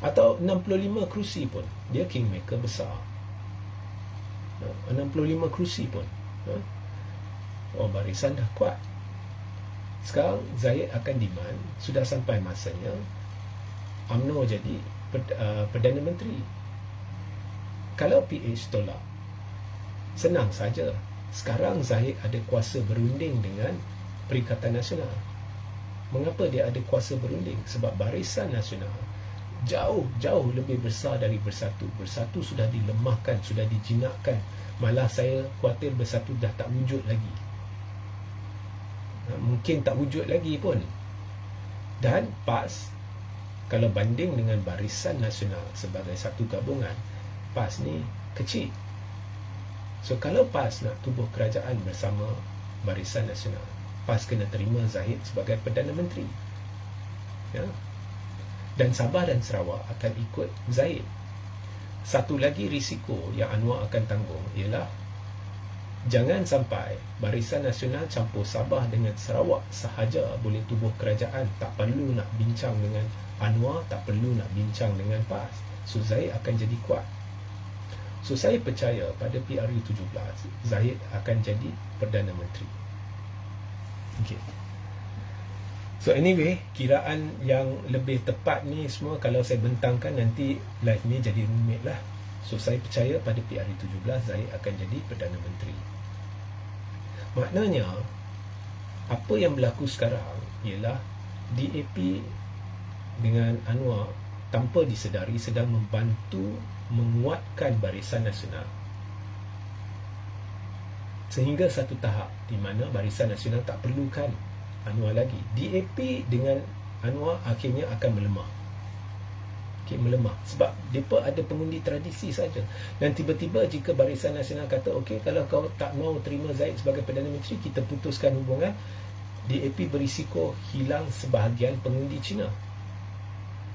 Speaker 1: Atau 65 kerusi pun dia kingmaker besar. 65 kerusi pun barisan dah kuat. Sekarang Zahid akan demand, sudah sampai masanya UMNO jadi Perdana Menteri. Kalau PH tolak, senang saja. Sekarang Zahid ada kuasa berunding dengan Perikatan Nasional. Mengapa dia ada kuasa berunding? Sebab Barisan Nasional jauh lebih besar dari Bersatu. Bersatu sudah dilemahkan, sudah dijinakkan. Malah saya khawatir Bersatu dah tak wujud lagi. Mungkin tak wujud lagi pun. Dan PAS, kalau banding dengan Barisan Nasional sebagai satu gabungan, PAS ni kecil. So kalau PAS nak tubuh kerajaan bersama Barisan Nasional, PAS kena terima Zahid sebagai Perdana Menteri ya? Dan Sabah dan Sarawak akan ikut Zahid. Satu lagi risiko yang Anwar akan tanggung ialah jangan sampai Barisan Nasional campur Sabah dengan Sarawak sahaja boleh tubuh kerajaan, tak perlu nak bincang dengan Anwar, tak perlu nak bincang dengan PAS. So Zahid akan jadi kuat. So saya percaya pada PRU 17 Zahid akan jadi Perdana Menteri. Okay. So anyway, kiraan yang lebih tepat ni semua kalau saya bentangkan nanti live ni jadi rumit lah. So saya percaya pada PRU 17 Zahid akan jadi Perdana Menteri. Maknanya apa yang berlaku sekarang ialah DAP dengan Anwar tanpa disedari sedang membantu menguatkan Barisan Nasional sehingga satu tahap di mana Barisan Nasional tak perlukan Anwar lagi. DAP dengan Anwar akhirnya akan melemah. Melemah sebab mereka ada pengundi tradisi saja. Dan tiba-tiba jika Barisan Nasional kata okey, kalau kau tak mau terima Zahid sebagai Perdana Menteri, kita putuskan hubungan, DAP berisiko hilang sebahagian pengundi Cina.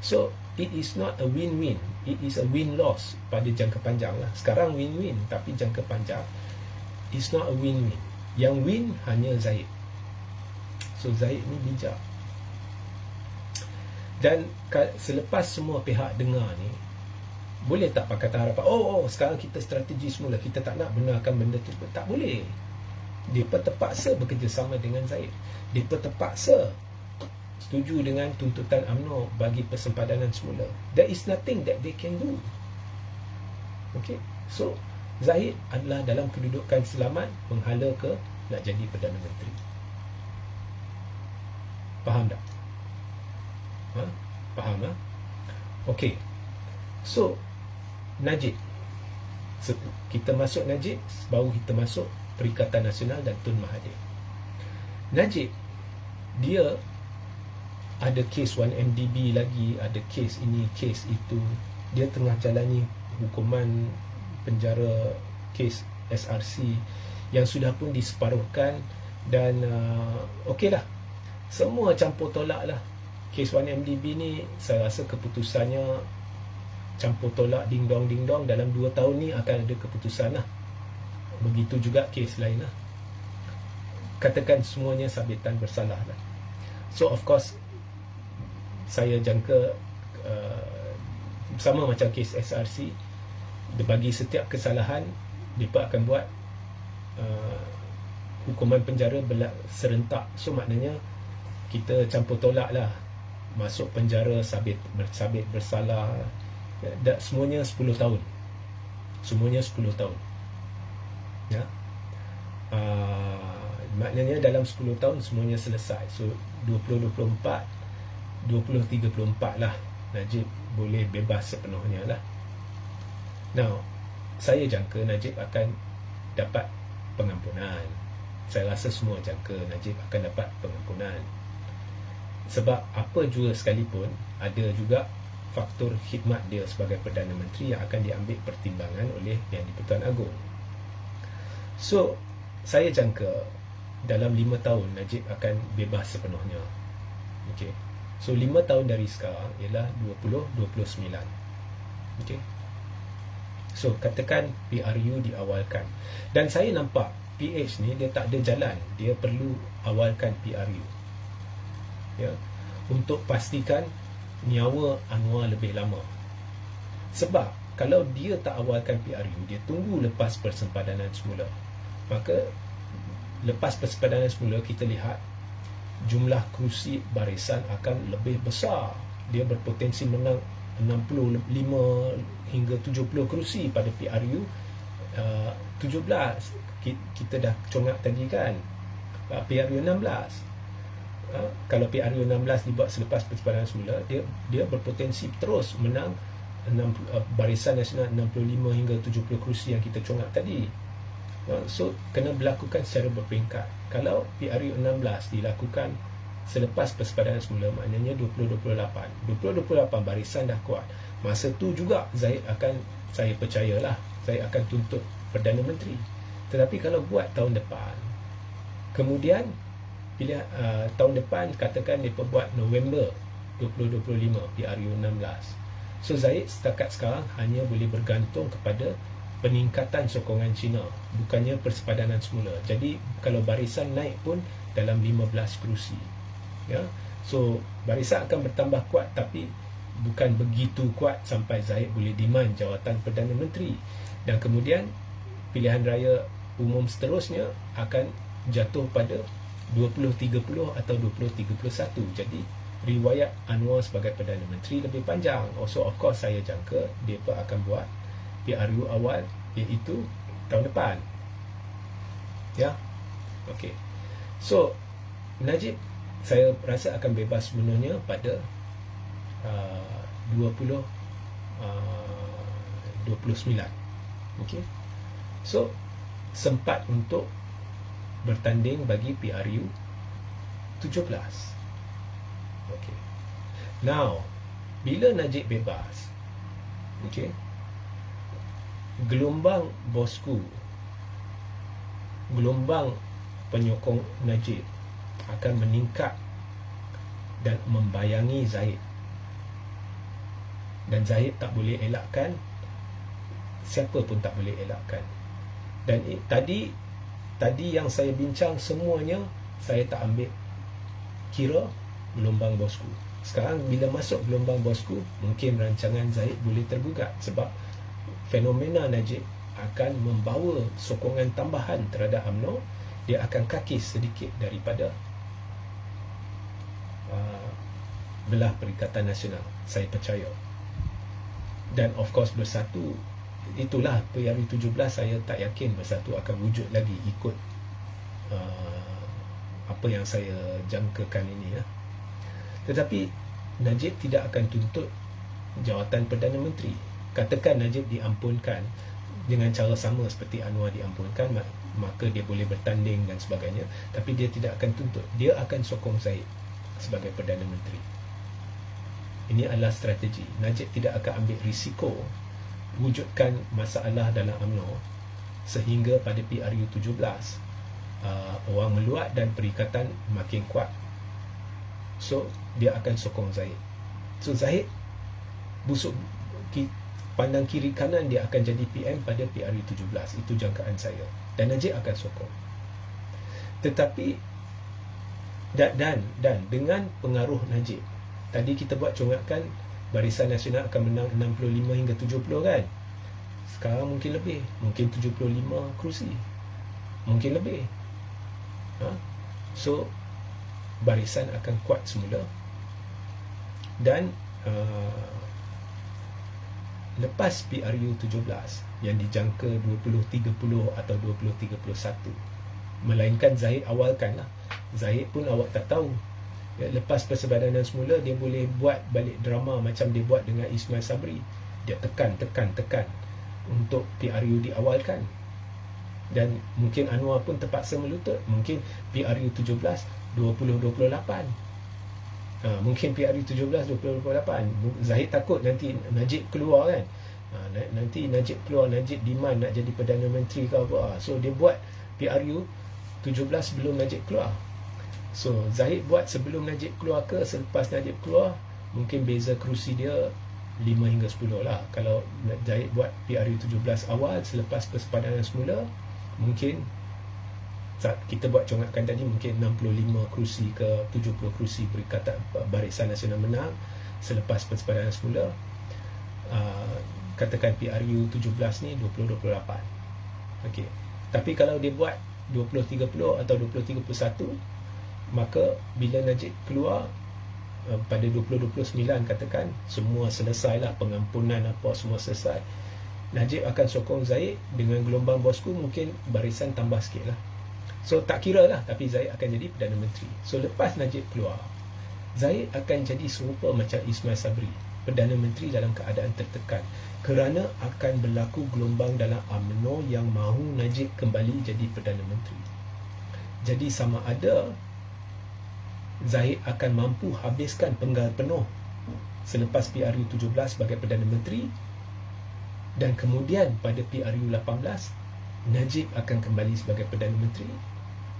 Speaker 1: So it is not a win-win, it is a win-loss pada jangka panjang lah. Sekarang win-win, tapi jangka panjang it's not a win-win. Yang win hanya Zahid. So Zahid ni bijak. Dan selepas semua pihak dengar ni, boleh tak Pakatan Harapan sekarang kita strategi semula, kita tak nak benarkan benda tu? Tak boleh. Mereka terpaksa bekerjasama dengan Zahid. Mereka terpaksa setuju dengan tuntutan UMNO bagi persempadanan semula. There is nothing that they can do. Okay, so Zahid adalah dalam kedudukan selamat menghala ke nak jadi Perdana Menteri. Faham tak? Faham tak? Okey. So Najib, kita masuk Najib, baru kita masuk Perikatan Nasional dan Tun Mahathir. Najib, dia ada kes 1MDB lagi, ada kes ini, kes itu. Dia tengah jalani hukuman penjara kes SRC yang sudah pun diseparuhkan. Dan okey lah, semua campur tolak lah. Kes 1MDB ni saya rasa keputusannya campur tolak, ding dong dalam 2 tahun ni akan ada keputusan lah. Begitu juga kes lain lah, katakan semuanya sabitan bersalah lah. So of course saya jangka sama macam kes SRC, bagi setiap kesalahan mereka akan buat hukuman penjara serentak. So maknanya kita campur tolak lah, masuk penjara sabit bersalah, semuanya 10 tahun, semuanya 10 tahun ya. Maknanya dalam 10 tahun semuanya selesai. So 2024 2034 lah Najib boleh bebas sepenuhnya lah. Now, saya jangka Najib akan dapat pengampunan. Saya rasa semua jangka Najib akan dapat pengampunan. Sebab apa jua sekalipun, ada juga faktor khidmat dia sebagai Perdana Menteri yang akan diambil pertimbangan oleh Yang di-Pertuan Agong. So, saya jangka dalam 5 tahun Najib akan bebas sepenuhnya. Okay. So 5 tahun dari sekarang ialah 2029. Okay. So katakan PRU diawalkan, dan saya nampak PH ni dia tak ada jalan, dia perlu awalkan PRU ya, untuk pastikan nyawa Anwar lebih lama. Sebab kalau dia tak awalkan PRU, dia tunggu lepas persempadanan semula, maka lepas persempadanan semula kita lihat jumlah kerusi barisan akan lebih besar. Dia berpotensi menang 65 hingga 70 kerusi pada PRU 17. Kita dah congak tadi kan, PRU 16. Kalau PRU 16 dibuat selepas persempadanan semula, dia berpotensi terus menang Barisan Nasional 65 hingga 70 kerusi yang kita congak tadi. So kena berlakukan secara berperingkat. Kalau PRU 16 dilakukan selepas persempadanan semula, maknanya 2028 barisan dah kuat. Masa tu juga saya percayalah, saya akan tuntut Perdana Menteri. Tetapi kalau buat tahun depan, kemudian tahun depan katakan mereka buat November 2025 PRU 16. So Zahid setakat sekarang hanya boleh bergantung kepada peningkatan sokongan Cina, bukannya persempadanan semula. Jadi kalau barisan naik pun dalam 15 kerusi ya. So barisan akan bertambah kuat, tapi bukan begitu kuat sampai Zahid boleh demand jawatan Perdana Menteri. Dan kemudian pilihan raya umum seterusnya akan jatuh pada 2030 atau 2031. Jadi riwayat Anwar sebagai Perdana Menteri lebih panjang. Also of course saya jangka mereka akan buat PRU awal, iaitu tahun depan ya. Okey. So Najib saya rasa akan bebas sepenuhnya pada 29. Okey. So sempat untuk bertanding bagi PRU 17. Okey. Now bila Najib bebas, okey, gelombang bosku, gelombang penyokong Najib akan meningkat dan membayangi Zahid. Dan Zahid tak boleh elakkan, siapa pun tak boleh elakkan. Dan tadi yang saya bincang semuanya saya tak ambil kira gelombang bosku. Sekarang bila masuk gelombang bosku, mungkin rancangan Zahid boleh tergugat, sebab fenomena Najib akan membawa sokongan tambahan terhadap UMNO. Dia akan kakis sedikit daripada belah Perikatan Nasional, saya percaya. Dan of course Bersatu, itulah PRU 17, saya tak yakin Bersatu akan wujud lagi ikut apa yang saya jangkakan ini ya. Tetapi Najib tidak akan tuntut jawatan Perdana Menteri. katakan Najib diampunkan dengan cara sama seperti Anwar diampunkan, maka dia boleh bertanding dan sebagainya, tapi dia tidak akan tuntut, dia akan sokong Zahid sebagai Perdana Menteri. Ini adalah strategi. Najib tidak akan ambil risiko wujudkan masalah dalam UMNO sehingga pada PRU 17 orang meluat dan perikatan makin kuat. So dia akan sokong Zahid. So Zahid busuk pandang kiri kanan dia akan jadi PM pada PRU 17. Itu jangkaan saya. Dan Najib akan sokong. Tetapi dan dengan pengaruh Najib, tadi kita buat congakkan Barisan Nasional akan menang 65 hingga 70 kan. Sekarang mungkin lebih, mungkin 75 kerusi, mungkin lebih. So barisan akan kuat semula. Dan lepas PRU 17 yang dijangka 2030 atau 2031, melainkan Zahid awalkan lah. Zahid pun awak tak tahu ya, lepas persebadanan semula dia boleh buat balik drama macam dia buat dengan Ismail Sabri. Dia tekan untuk PRU diawalkan. Dan mungkin Anwar pun terpaksa melutut. Mungkin PRU 17 2028. Mungkin PRU 17 2028. Zahid takut nanti Najib keluar kan. Nanti Najib keluar, Najib demand nak jadi Perdana Menteri ke apa. So dia buat PRU 17 sebelum Najib keluar. So Zahid buat sebelum Najib keluar ke selepas Najib keluar, mungkin beza kerusi dia 5 hingga 10 lah. Kalau Zahid buat PRU 17 awal selepas persepadanan semula, mungkin saat kita buat congakkan tadi, mungkin 65 kerusi ke 70 kerusi Perikatan Barisan Nasional menang selepas persepadanan semula. Katakan PRU 17 ni 2028. Okey. Tapi kalau dia buat 2030 atau 2031, maka bila Najib keluar pada 2029 katakan, semua selesai lah, pengampunan apa semua selesai, Najib akan sokong Zahid dengan gelombang bosku, mungkin barisan tambah sikit lah. So tak kira lah, tapi Zahid akan jadi Perdana Menteri. So lepas Najib keluar, Zahid akan jadi serupa macam Ismail Sabri, Perdana Menteri dalam keadaan tertekan, kerana akan berlaku gelombang dalam UMNO yang mahu Najib kembali jadi Perdana Menteri. Jadi sama ada Zahid akan mampu habiskan penggal penuh selepas PRU 17 sebagai Perdana Menteri, dan kemudian pada PRU 18 Najib akan kembali sebagai Perdana Menteri,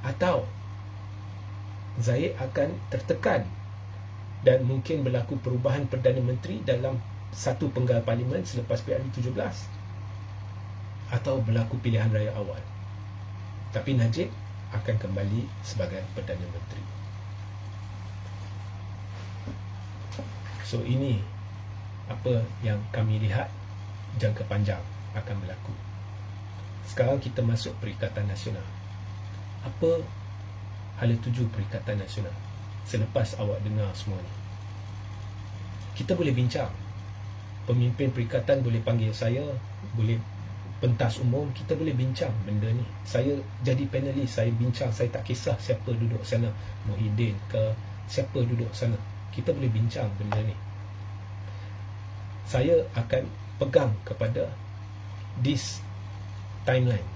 Speaker 1: atau Zahid akan tertekan dan mungkin berlaku perubahan Perdana Menteri dalam satu penggal parlimen selepas PRU 17, atau berlaku pilihan raya awal, tapi Najib akan kembali sebagai Perdana Menteri. So ini apa yang kami lihat jangka panjang akan berlaku. Sekarang kita masuk Perikatan Nasional. Apa hala tuju Perikatan Nasional selepas awak dengar semua ni? Kita boleh bincang. Pemimpin perikatan boleh panggil saya, boleh pentas umum, kita boleh bincang benda ni. Saya jadi panelis, saya bincang, saya tak kisah siapa duduk sana, Muhyiddin ke siapa duduk sana. Kita boleh bincang benda ni. Saya akan pegang kepada this timeline.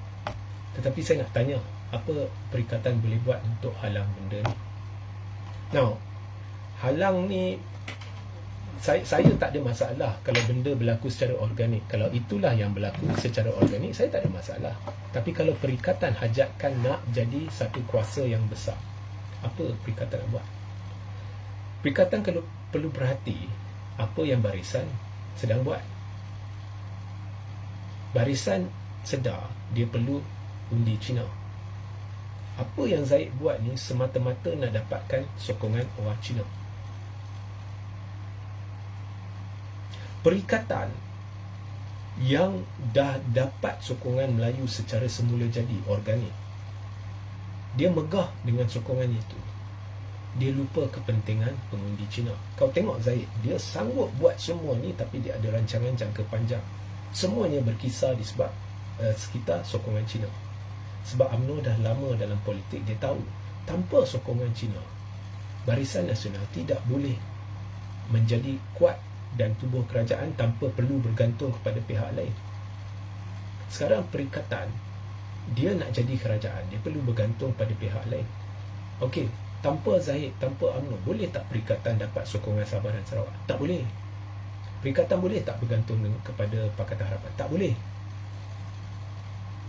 Speaker 1: Tetapi saya nak tanya, apa perikatan boleh buat untuk halang benda ni? Now, halang ni, saya tak ada masalah kalau benda berlaku secara organik. Kalau itulah yang berlaku secara organik, saya tak ada masalah. Tapi kalau perikatan hajatkan nak jadi satu kuasa yang besar, apa perikatan nak buat? Perikatan kalau perlu perhati apa yang barisan sedang buat. Barisan sedar dia perlu undi Cina. Apa yang Zahid buat ni semata-mata nak dapatkan sokongan orang Cina. Perikatan yang dah dapat sokongan Melayu secara semula jadi organik, dia megah dengan sokongan itu. Dia lupa kepentingan pengundi Cina. Kau tengok Zahid, dia sanggup buat semua ni, tapi dia ada rancangan jangka panjang. Semuanya berkisar di sebab sekitar sokongan Cina. Sebab UMNO dah lama dalam politik, dia tahu tanpa sokongan Cina, Barisan Nasional tidak boleh menjadi kuat dan tubuh kerajaan tanpa perlu bergantung kepada pihak lain. Sekarang perikatan, dia nak jadi kerajaan, dia perlu bergantung pada pihak lain. Okey, tanpa Zahid, tanpa UMNO, boleh tak perikatan dapat sokongan Sabah dan Sarawak? Tak boleh. Perikatan boleh tak bergantung kepada Pakatan Harapan? Tak boleh.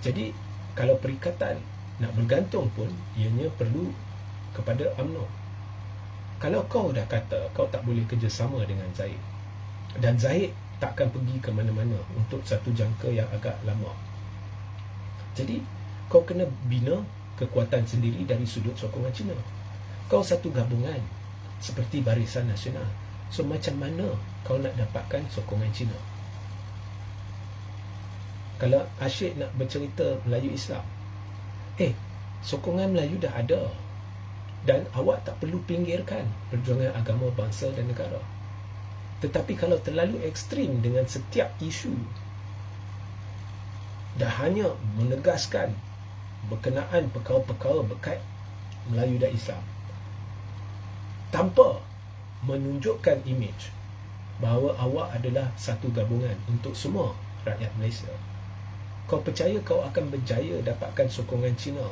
Speaker 1: Jadi, kalau perikatan nak bergantung pun, ianya perlu kepada UMNO. Kalau kau dah kata kau tak boleh kerjasama dengan Zahid, dan Zahid tak akan pergi ke mana-mana untuk satu jangka yang agak lama, jadi kau kena bina kekuatan sendiri dari sudut sokongan Cina. Kau satu gabungan seperti Barisan Nasional, so macam mana kau nak dapatkan sokongan Cina? Kalau asyik nak bercerita Melayu Islam, sokongan Melayu dah ada, dan awak tak perlu pinggirkan perjuangan agama, bangsa dan negara. Tetapi kalau terlalu ekstrim dengan setiap isu, dah hanya menegaskan berkenaan perkara-perkara berkait Melayu dan Islam, tanpa menunjukkan imej bahawa awak adalah satu gabungan untuk semua rakyat Malaysia, kau percaya kau akan berjaya dapatkan sokongan Cina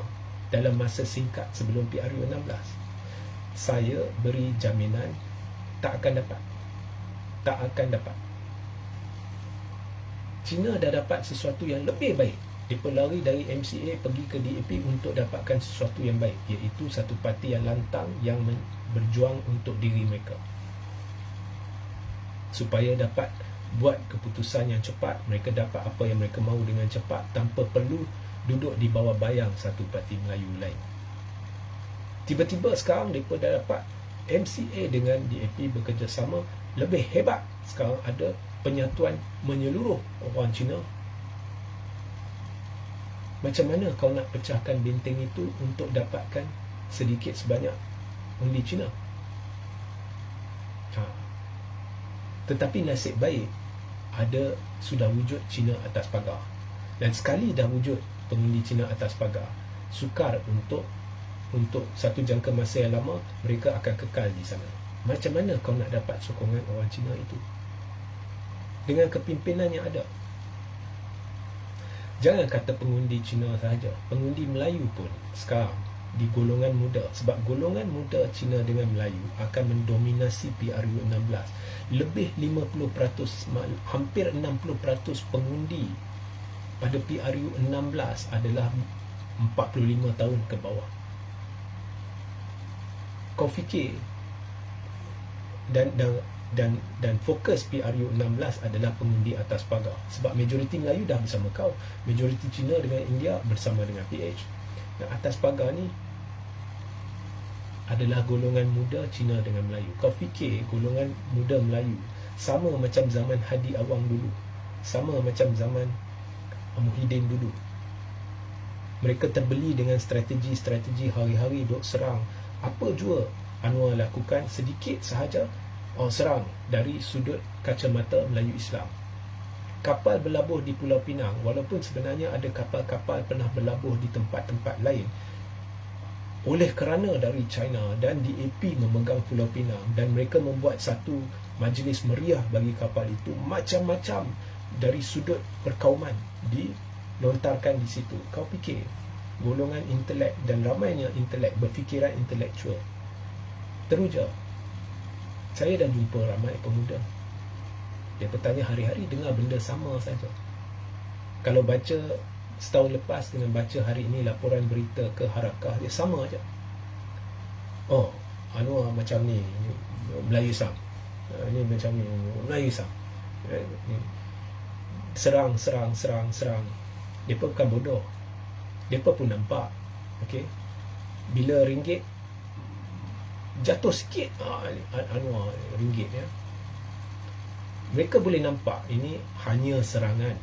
Speaker 1: dalam masa singkat sebelum PRU16? Saya beri jaminan tak akan dapat. Tak akan dapat. Cina dah dapat sesuatu yang lebih baik. Mereka lari dari MCA pergi ke DAP untuk dapatkan sesuatu yang baik, iaitu satu parti yang lantang yang berjuang untuk diri mereka, supaya dapat buat keputusan yang cepat. Mereka dapat apa yang mereka mahu dengan cepat tanpa perlu duduk di bawah bayang satu parti Melayu lain. Tiba-tiba sekarang mereka dah dapat MCA dengan DAP bekerjasama lebih hebat. Sekarang ada penyatuan menyeluruh orang Cina. Macam mana kau nak pecahkan benteng itu untuk dapatkan sedikit sebanyak undi Cina? Tetapi nasib baik, sudah wujud Cina atas pagar. Dan sekali dah wujud pengundi Cina atas pagar, sukar untuk satu jangka masa yang lama mereka akan kekal di sana. Macam mana kau nak dapat sokongan orang Cina itu dengan kepimpinan yang ada? Jangan kata pengundi Cina sahaja, pengundi Melayu pun sekarang di golongan muda, sebab golongan muda Cina dengan Melayu akan mendominasi PRU16. Lebih 50%, hampir 60% pengundi pada PRU16 adalah 45 tahun ke bawah. Kau fikir, dan fokus PRU16 adalah pengundi atas pagar, sebab majoriti Melayu dah bersama kau, majoriti Cina dengan India bersama dengan PH. Yang atas pagar ni adalah golongan muda Cina dengan Melayu. Kau fikir golongan muda Melayu sama macam zaman Hadi Awang dulu, sama macam zaman Muhyiddin dulu. Mereka terbeli dengan strategi hari-hari duk serang. Apa jua Anwar lakukan, sedikit sahaja serang dari sudut kacamata Melayu Islam. Kapal berlabuh di Pulau Pinang, walaupun sebenarnya ada kapal-kapal pernah berlabuh di tempat-tempat lain, oleh kerana dari China dan DAP memegang Pulau Pinang, dan mereka membuat satu majlis meriah bagi kapal itu, macam-macam dari sudut perkauman dilontarkan di situ. Kau fikir golongan intelek dan ramainya intelek, berfikiran intelektual, teruja. Saya dah jumpa ramai pemuda, dia bertanya hari-hari dengar benda sama saja. Kalau baca setahun lepas dengan baca hari ini laporan berita ke Harakah, dia sama aja. Anwar macam ni Melayu Islam, ni macam ni Melayu Islam, serang. Mereka bukan bodoh, mereka pun nampak. Okay, bila ringgit jatuh sikit, Anwar ringgit ya, mereka boleh nampak ini hanya serangan,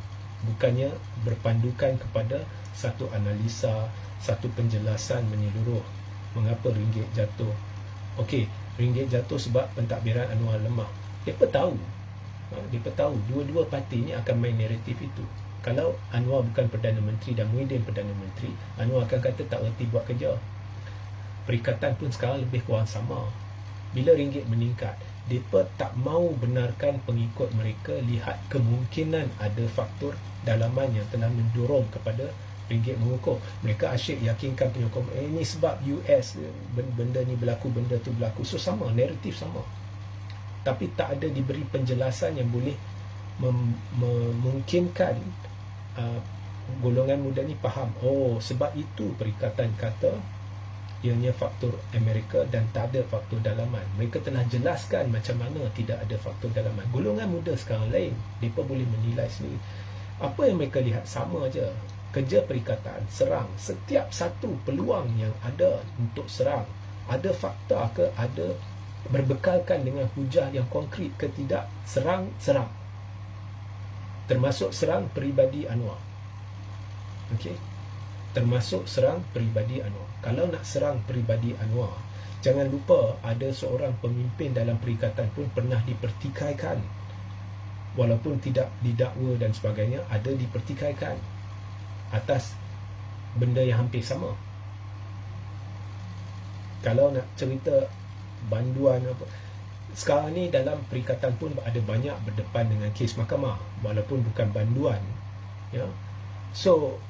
Speaker 1: bukannya berpandukan kepada satu analisa, satu penjelasan menyeluruh mengapa ringgit jatuh. Okey, ringgit jatuh sebab pentadbiran Anwar lemah. Mereka tahu dua-dua parti ni akan main naratif itu. Kalau Anwar bukan Perdana Menteri dan Muhyiddin Perdana Menteri, Anwar akan kata tak reti buat kerja. Perikatan pun sekarang lebih kurang sama. Bila ringgit meningkat, mereka tak mau benarkan pengikut mereka lihat kemungkinan ada faktor dalaman yang telah mendorong kepada ringgit mengukuh. Mereka asyik yakinkan penyokong, ini sebab US, benda ni berlaku, benda tu berlaku. So sama, naratif sama. Tapi tak ada diberi penjelasan yang boleh memungkinkan golongan muda ni faham, oh sebab itu perikatan kata ianya faktor Amerika dan tak ada faktor dalaman. Mereka telah jelaskan macam mana tidak ada faktor dalaman. Golongan muda sekarang lain, mereka boleh menilai sendiri. Apa yang mereka lihat sama aja. Kerja perikatan, serang setiap satu peluang yang ada untuk serang. Ada fakta ke, ada berbekalkan dengan hujah yang konkret ke tidak, serang. Termasuk serang peribadi Anwar. Okey. Termasuk serang peribadi Anwar. Kalau nak serang peribadi Anwar, jangan lupa ada seorang pemimpin dalam perikatan pun pernah dipertikaikan. Walaupun tidak didakwa dan sebagainya, ada dipertikaikan atas benda yang hampir sama. Kalau nak cerita banduan apa, sekarang ni dalam perikatan pun ada banyak berdepan dengan kes mahkamah walaupun bukan banduan, ya. So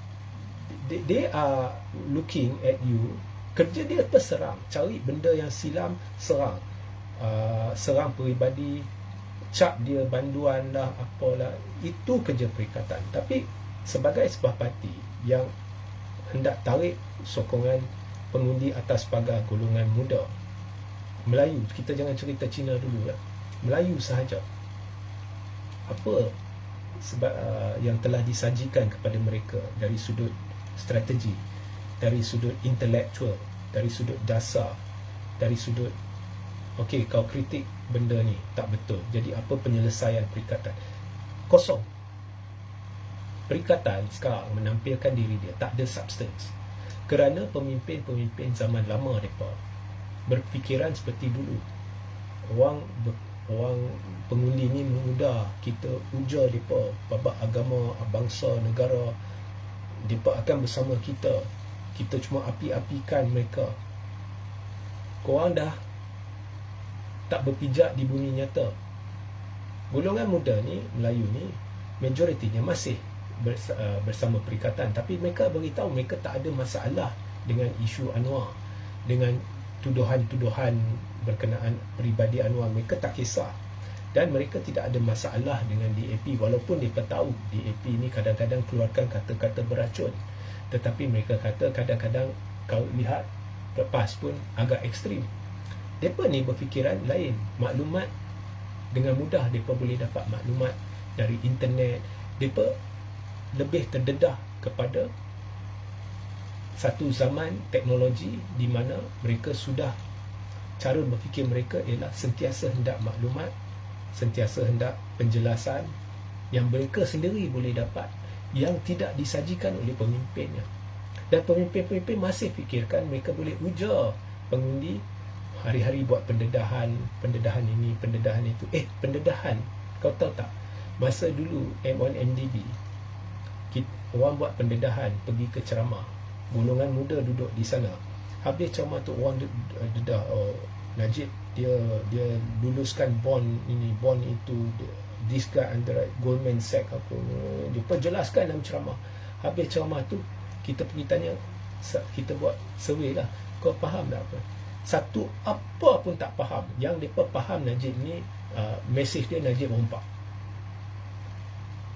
Speaker 1: they are looking at you. Kerja dia apa? Serang, cari benda yang silam, serang, serang peribadi, cap dia banduan lah, apalah. Itu kerja perikatan. Tapi sebagai sebuah parti yang hendak tarik sokongan pengundi atas pagar golongan muda Melayu, kita jangan cerita Cina dulu lah, Melayu sahaja, apa sebab yang telah disajikan kepada mereka dari sudut strategi, dari sudut intelektual, dari sudut dasar, dari sudut okey, kau kritik benda ni tak betul, jadi apa penyelesaian perikatan? Kosong. Perikatan sekarang menampilkan diri dia tak ada substance, kerana pemimpin-pemimpin zaman lama mereka berfikiran seperti dulu. Orang pengundi ni muda, kita ujar mereka babak agama, bangsa, negara, mereka akan bersama kita. Kita cuma api-apikan mereka. Korang dah tak berpijak di bumi nyata. Golongan muda ni, Melayu ni, majoritinya masih bersama perikatan, tapi mereka beritahu mereka tak ada masalah dengan isu Anwar, dengan tuduhan-tuduhan berkenaan peribadi Anwar. Mereka tak kisah, dan mereka tidak ada masalah dengan DAP, walaupun mereka tahu DAP ni kadang-kadang keluarkan kata-kata beracun, tetapi mereka kata kadang-kadang kau lihat lepas pun agak ekstrim. Mereka ni berfikiran lain. Maklumat dengan mudah mereka boleh dapat maklumat dari internet. Mereka lebih terdedah kepada satu zaman teknologi di mana mereka sudah, cara berfikir mereka ialah sentiasa hendak maklumat, sentiasa hendak penjelasan yang mereka sendiri boleh dapat, yang tidak disajikan oleh pemimpinnya. Dan pemimpin-pemimpin masih fikirkan mereka boleh ujar pengundi, hari-hari buat pendedahan ini, pendedahan itu. Pendedahan, kau tahu tak, masa dulu M1MDB, orang buat pendedahan, pergi ke ceramah, golongan muda duduk di sana. Habis ceramah tu orang dedah, Najib dia luluskan bond ini, bond itu, this guy under Goldman Sachs apa, dia perjelaskan dalam ceramah. Habis ceramah tu kita pergi tanya, kita buat survey lah, kau faham tak apa? Satu apa pun tak faham. Yang mereka faham Najib ni, mesej dia Najib rompak.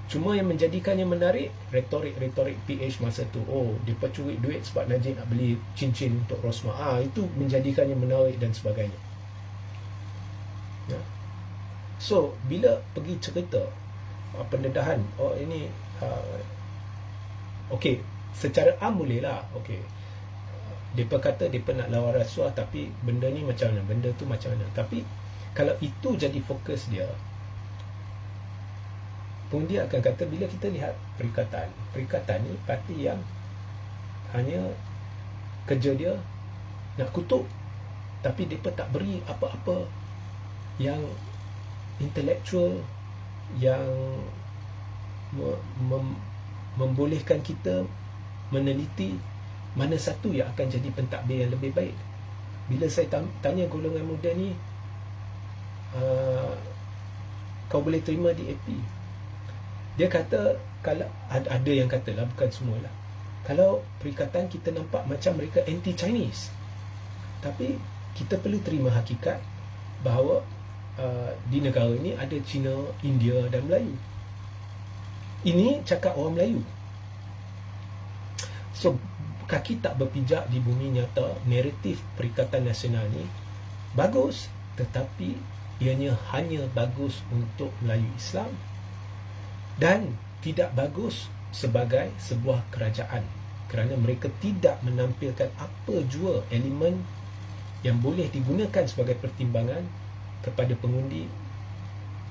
Speaker 1: Cuma yang menjadikannya menarik, retorik PH masa tu. Oh, dia curi duit sebab Najib nak beli cincin untuk Rosmah. Itu menjadikannya menarik dan sebagainya. Ya. So, bila pergi cerita pendedahan, oh ini okey, secara am boleh lah. Okey, mereka kata mereka nak lawan rasuah, tapi benda ni macam mana, benda tu macam mana. Tapi kalau itu jadi fokus dia, pengundi akan kata, bila kita lihat perikatan ni parti yang hanya kerja dia nak kutuk, tapi mereka tak beri apa-apa yang intelektual, yang membolehkan kita meneliti mana satu yang akan jadi pentadbir yang lebih baik. Bila saya tanya golongan muda ni, kau boleh terima DAP. Dia kata, kalau ada yang katalah, bukan semualah, kalau perikatan kita nampak macam mereka anti-Chinese, tapi kita perlu terima hakikat bahawa di negara ini ada Cina, India dan Melayu. Ini cakap orang Melayu. So, kaki tak berpijak di bumi nyata. Naratif Perikatan Nasional ni bagus, tetapi ianya hanya bagus untuk Melayu Islam dan tidak bagus sebagai sebuah kerajaan, kerana mereka tidak menampilkan apa jua elemen yang boleh digunakan sebagai pertimbangan kepada pengundi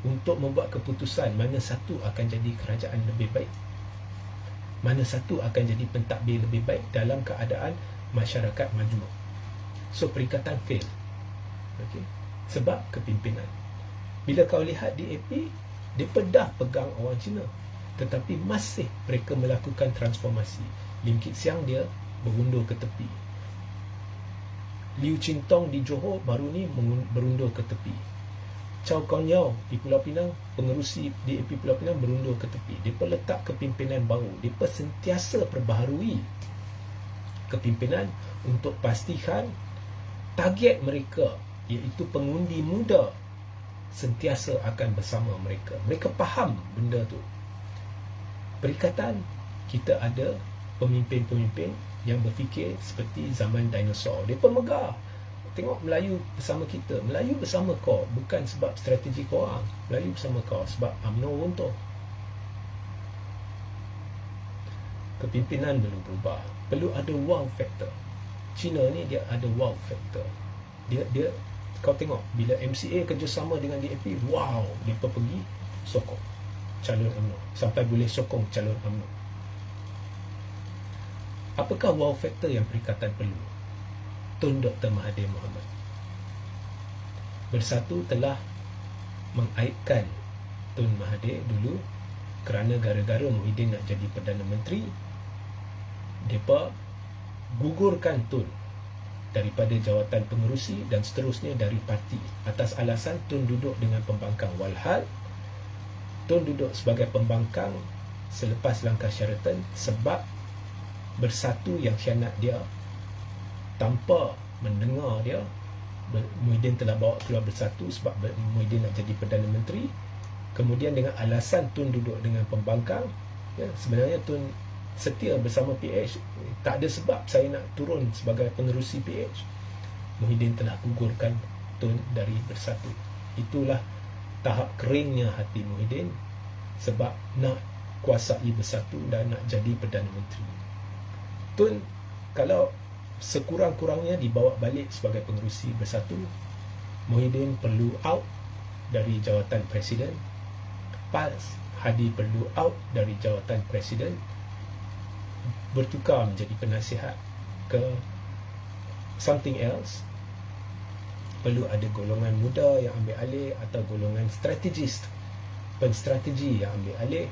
Speaker 1: untuk membuat keputusan mana satu akan jadi kerajaan lebih baik, mana satu akan jadi pentadbir lebih baik dalam keadaan masyarakat majmuk. So, perikatan fail. Okay? Sebab kepimpinan. Bila kau lihat DAP, mereka dah pegang orang Cina, tetapi masih mereka melakukan transformasi. Lim Kit Siang dia berundur ke tepi. Liu Chintong di Johor baru ni berundur ke tepi. Chow Kong Yao di Pulau Pinang, pengerusi DAP Pulau Pinang, berundur ke tepi. Mereka letak kepimpinan baru. Mereka sentiasa perbaharui kepimpinan untuk pastikan target mereka, iaitu pengundi muda, sentiasa akan bersama mereka. Mereka faham benda tu. Perikatan, kita ada pemimpin-pemimpin yang berfikir seperti zaman dinosaur. Mereka megah. Tengok Melayu bersama kita. Melayu bersama kau bukan sebab strategi korang. Melayu bersama kau sebab UMNO runtuh. Kepimpinan perlu berubah. Perlu ada wow factor. Cina ni dia ada wow factor. Dia kau tengok bila MCA kerjasama dengan DAP, wow, dia pergi sokong calon UMNO sampai boleh sokong calon UMNO. Apakah wow factor yang perikatan perlu? Tun Dr. Mahathir Mohamad Bersatu telah mengaitkan Tun Mahathir dulu kerana gara-gara Muhyiddin nak jadi Perdana Menteri, mereka gugurkan Tun daripada jawatan pengerusi dan seterusnya dari parti atas alasan Tun duduk dengan pembangkang. Walhal Tun duduk sebagai pembangkang selepas langkah Sheraton sebab Bersatu yang khianat dia. Tanpa mendengar dia, Muhyiddin telah bawa keluar Bersatu sebab Muhyiddin nak jadi Perdana Menteri. Kemudian dengan alasan Tun duduk dengan pembangkang, ya, sebenarnya Tun setia bersama PH. Tak ada sebab saya nak turun sebagai pengerusi PH. Muhyiddin telah gugurkan Tun dari Bersatu. Itulah tahap keringnya hati Muhyiddin sebab nak kuasai Bersatu dan nak jadi Perdana Menteri. Tun kalau sekurang-kurangnya dibawa balik sebagai pengerusi Bersatu, Muhyiddin perlu out dari jawatan Presiden, Hadi perlu out dari jawatan Presiden, bertukar menjadi penasihat ke something else. Perlu ada golongan muda yang ambil alih atau golongan strategis, penstrategi yang ambil alih.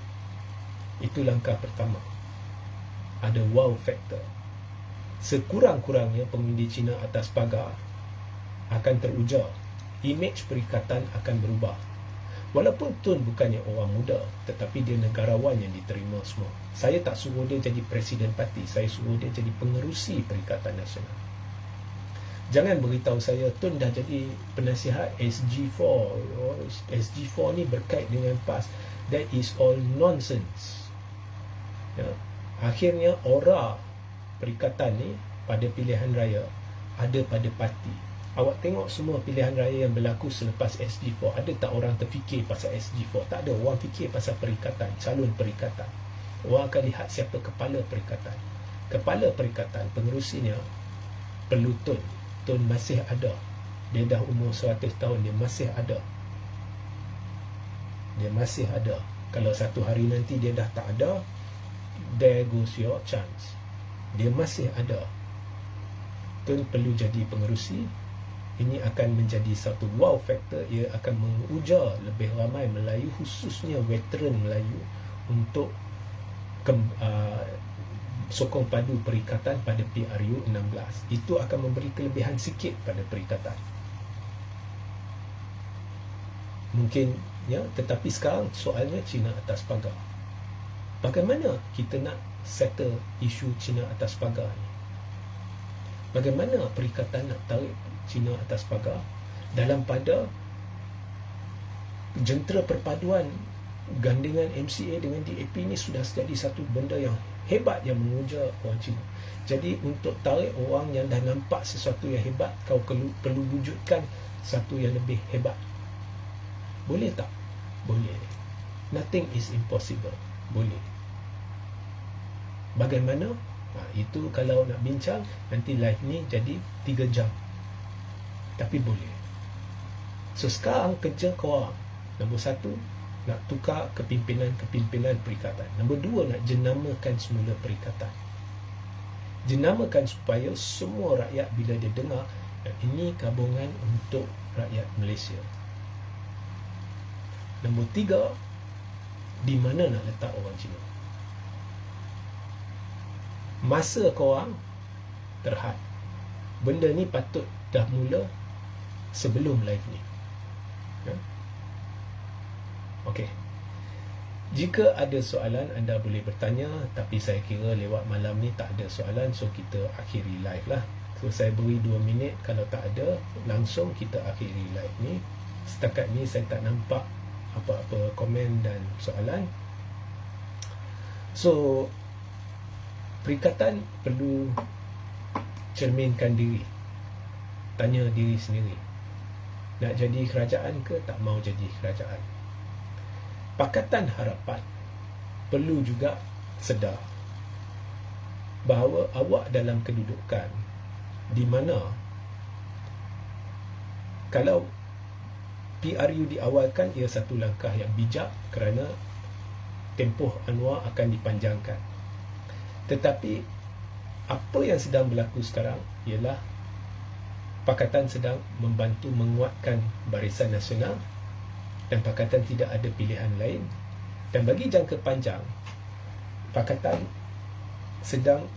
Speaker 1: Itu langkah pertama. Ada wow factor. Sekurang-kurangnya pengundi Cina atas pagar akan terujar. Imej perikatan akan berubah. Walaupun Tun bukannya orang muda, tetapi dia negarawan yang diterima semua. Saya tak suruh dia jadi presiden parti, saya suruh dia jadi pengerusi Perikatan Nasional. Jangan beritahu saya Tun dah jadi penasihat SG4. SG4 ni berkait dengan PAS. That is all nonsense. Ya. Akhirnya aura perikatan ni pada pilihan raya ada pada parti. Awak tengok semua pilihan raya yang berlaku selepas SG4, ada tak orang terfikir pasal SG4? Tak ada. Orang fikir pasal perikatan, calon perikatan. Orang akan lihat siapa kepala perikatan. Kepala perikatan, pengerusinya perlu Tun. Tun masih ada. Dia dah umur 100 tahun, dia masih ada. Dia masih ada. Kalau satu hari nanti dia dah tak ada, there goes your chance. Dia masih ada. Tun perlu jadi pengerusi. Ini akan menjadi satu wow factor. Ia akan mengujar lebih ramai Melayu, khususnya veteran Melayu, untuk sokong padu perikatan pada PRU 16. Itu akan memberi kelebihan sikit pada perikatan. Mungkin ya, tetapi sekarang soalnya Cina atas pagar. Bagaimana kita nak settle isu Cina atas pagar ni? Bagaimana perikatan nak tarik Cina atas pagar dalam pada jentera perpaduan gandingan MCA dengan DAP ni sudah jadi satu benda yang hebat yang mengujar orang Cina. Jadi untuk tarik orang yang dah nampak sesuatu yang hebat, kau perlu wujudkan satu yang lebih hebat. Boleh tak? Boleh. Nothing is impossible. Boleh. Bagaimana? Itu kalau nak bincang, nanti live ni jadi 3 jam. Tapi boleh. So sekarang kerja korang, nombor 1, nak tukar kepimpinan perikatan. Nombor 2, nak jenamakan semula perikatan. Jenamakan supaya semua rakyat bila dia dengar, ini gabungan untuk rakyat Malaysia. Nombor 3, di mana nak letak orang Cina? Masa korang terhad. Benda ni patut dah mula sebelum live ni. Ya? Okey. Jika ada soalan, anda boleh bertanya, tapi saya kira lewat malam ni tak ada soalan, so kita akhiri live lah. So saya beri 2 minit, kalau tak ada, langsung kita akhiri live ni. Setakat ni saya tak nampak apa-apa komen dan soalan. So perikatan perlu cerminkan diri, tanya diri sendiri, nak jadi kerajaan ke tak mau jadi kerajaan. Pakatan Harapan perlu juga sedar bahawa awak dalam kedudukan di mana kalau PRU diawalkan, ia satu langkah yang bijak kerana tempoh Anwar akan dipanjangkan. Tetapi apa yang sedang berlaku sekarang ialah Pakatan sedang membantu menguatkan Barisan Nasional dan Pakatan tidak ada pilihan lain. Dan bagi jangka panjang, Pakatan sedang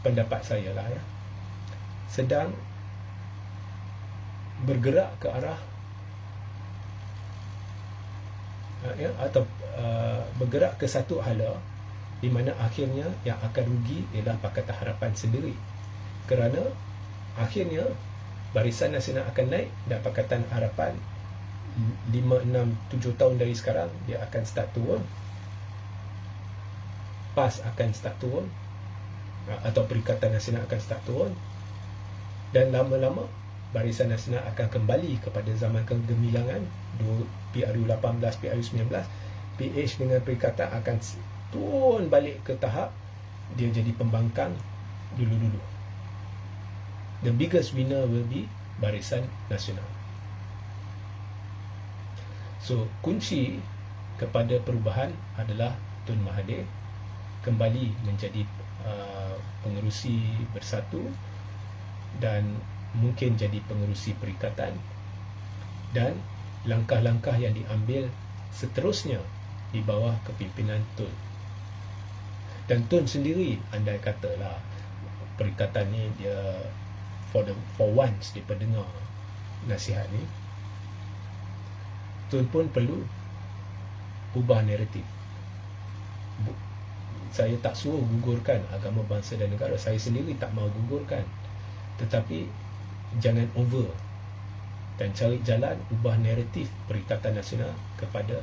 Speaker 1: pendapat saya lah ya, sedang bergerak ke arah atau bergerak ke satu hala di mana akhirnya yang akan rugi ialah Pakatan Harapan sendiri, kerana akhirnya Barisan Nasional akan naik dan Pakatan Harapan 5, 6, 7 tahun dari sekarang dia akan start turun, PAS akan start turun, atau Perikatan Nasional akan start turun, dan lama-lama Barisan Nasional akan kembali kepada zaman kegemilangan PRU 18, PRU 19. PH dengan Perikatan akan turun balik ke tahap dia jadi pembangkang dulu-dulu. The biggest winner will be Barisan Nasional. So kunci kepada perubahan adalah Tun Mahathir kembali menjadi pengerusi bersatu dan mungkin jadi pengerusi perikatan, dan langkah-langkah yang diambil seterusnya di bawah kepimpinan Tun. Dan Tun sendiri, andai katalah perikatan ni dia for once dia pendengar nasihat ni, Tun pun perlu ubah naratif. Saya tak suruh gugurkan agama, bangsa dan negara, saya sendiri tak mahu gugurkan, tetapi jangan over dan cari jalan ubah naratif Perikatan Nasional kepada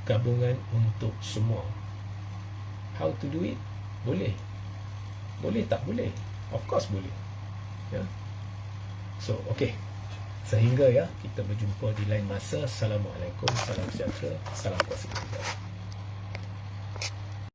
Speaker 1: gabungan untuk semua. How to do it? Boleh. Boleh tak boleh? Of course boleh. Ya. So, okay. Sehingga ya, kita berjumpa di lain masa. Assalamualaikum, salam sejahtera, salam kuasa.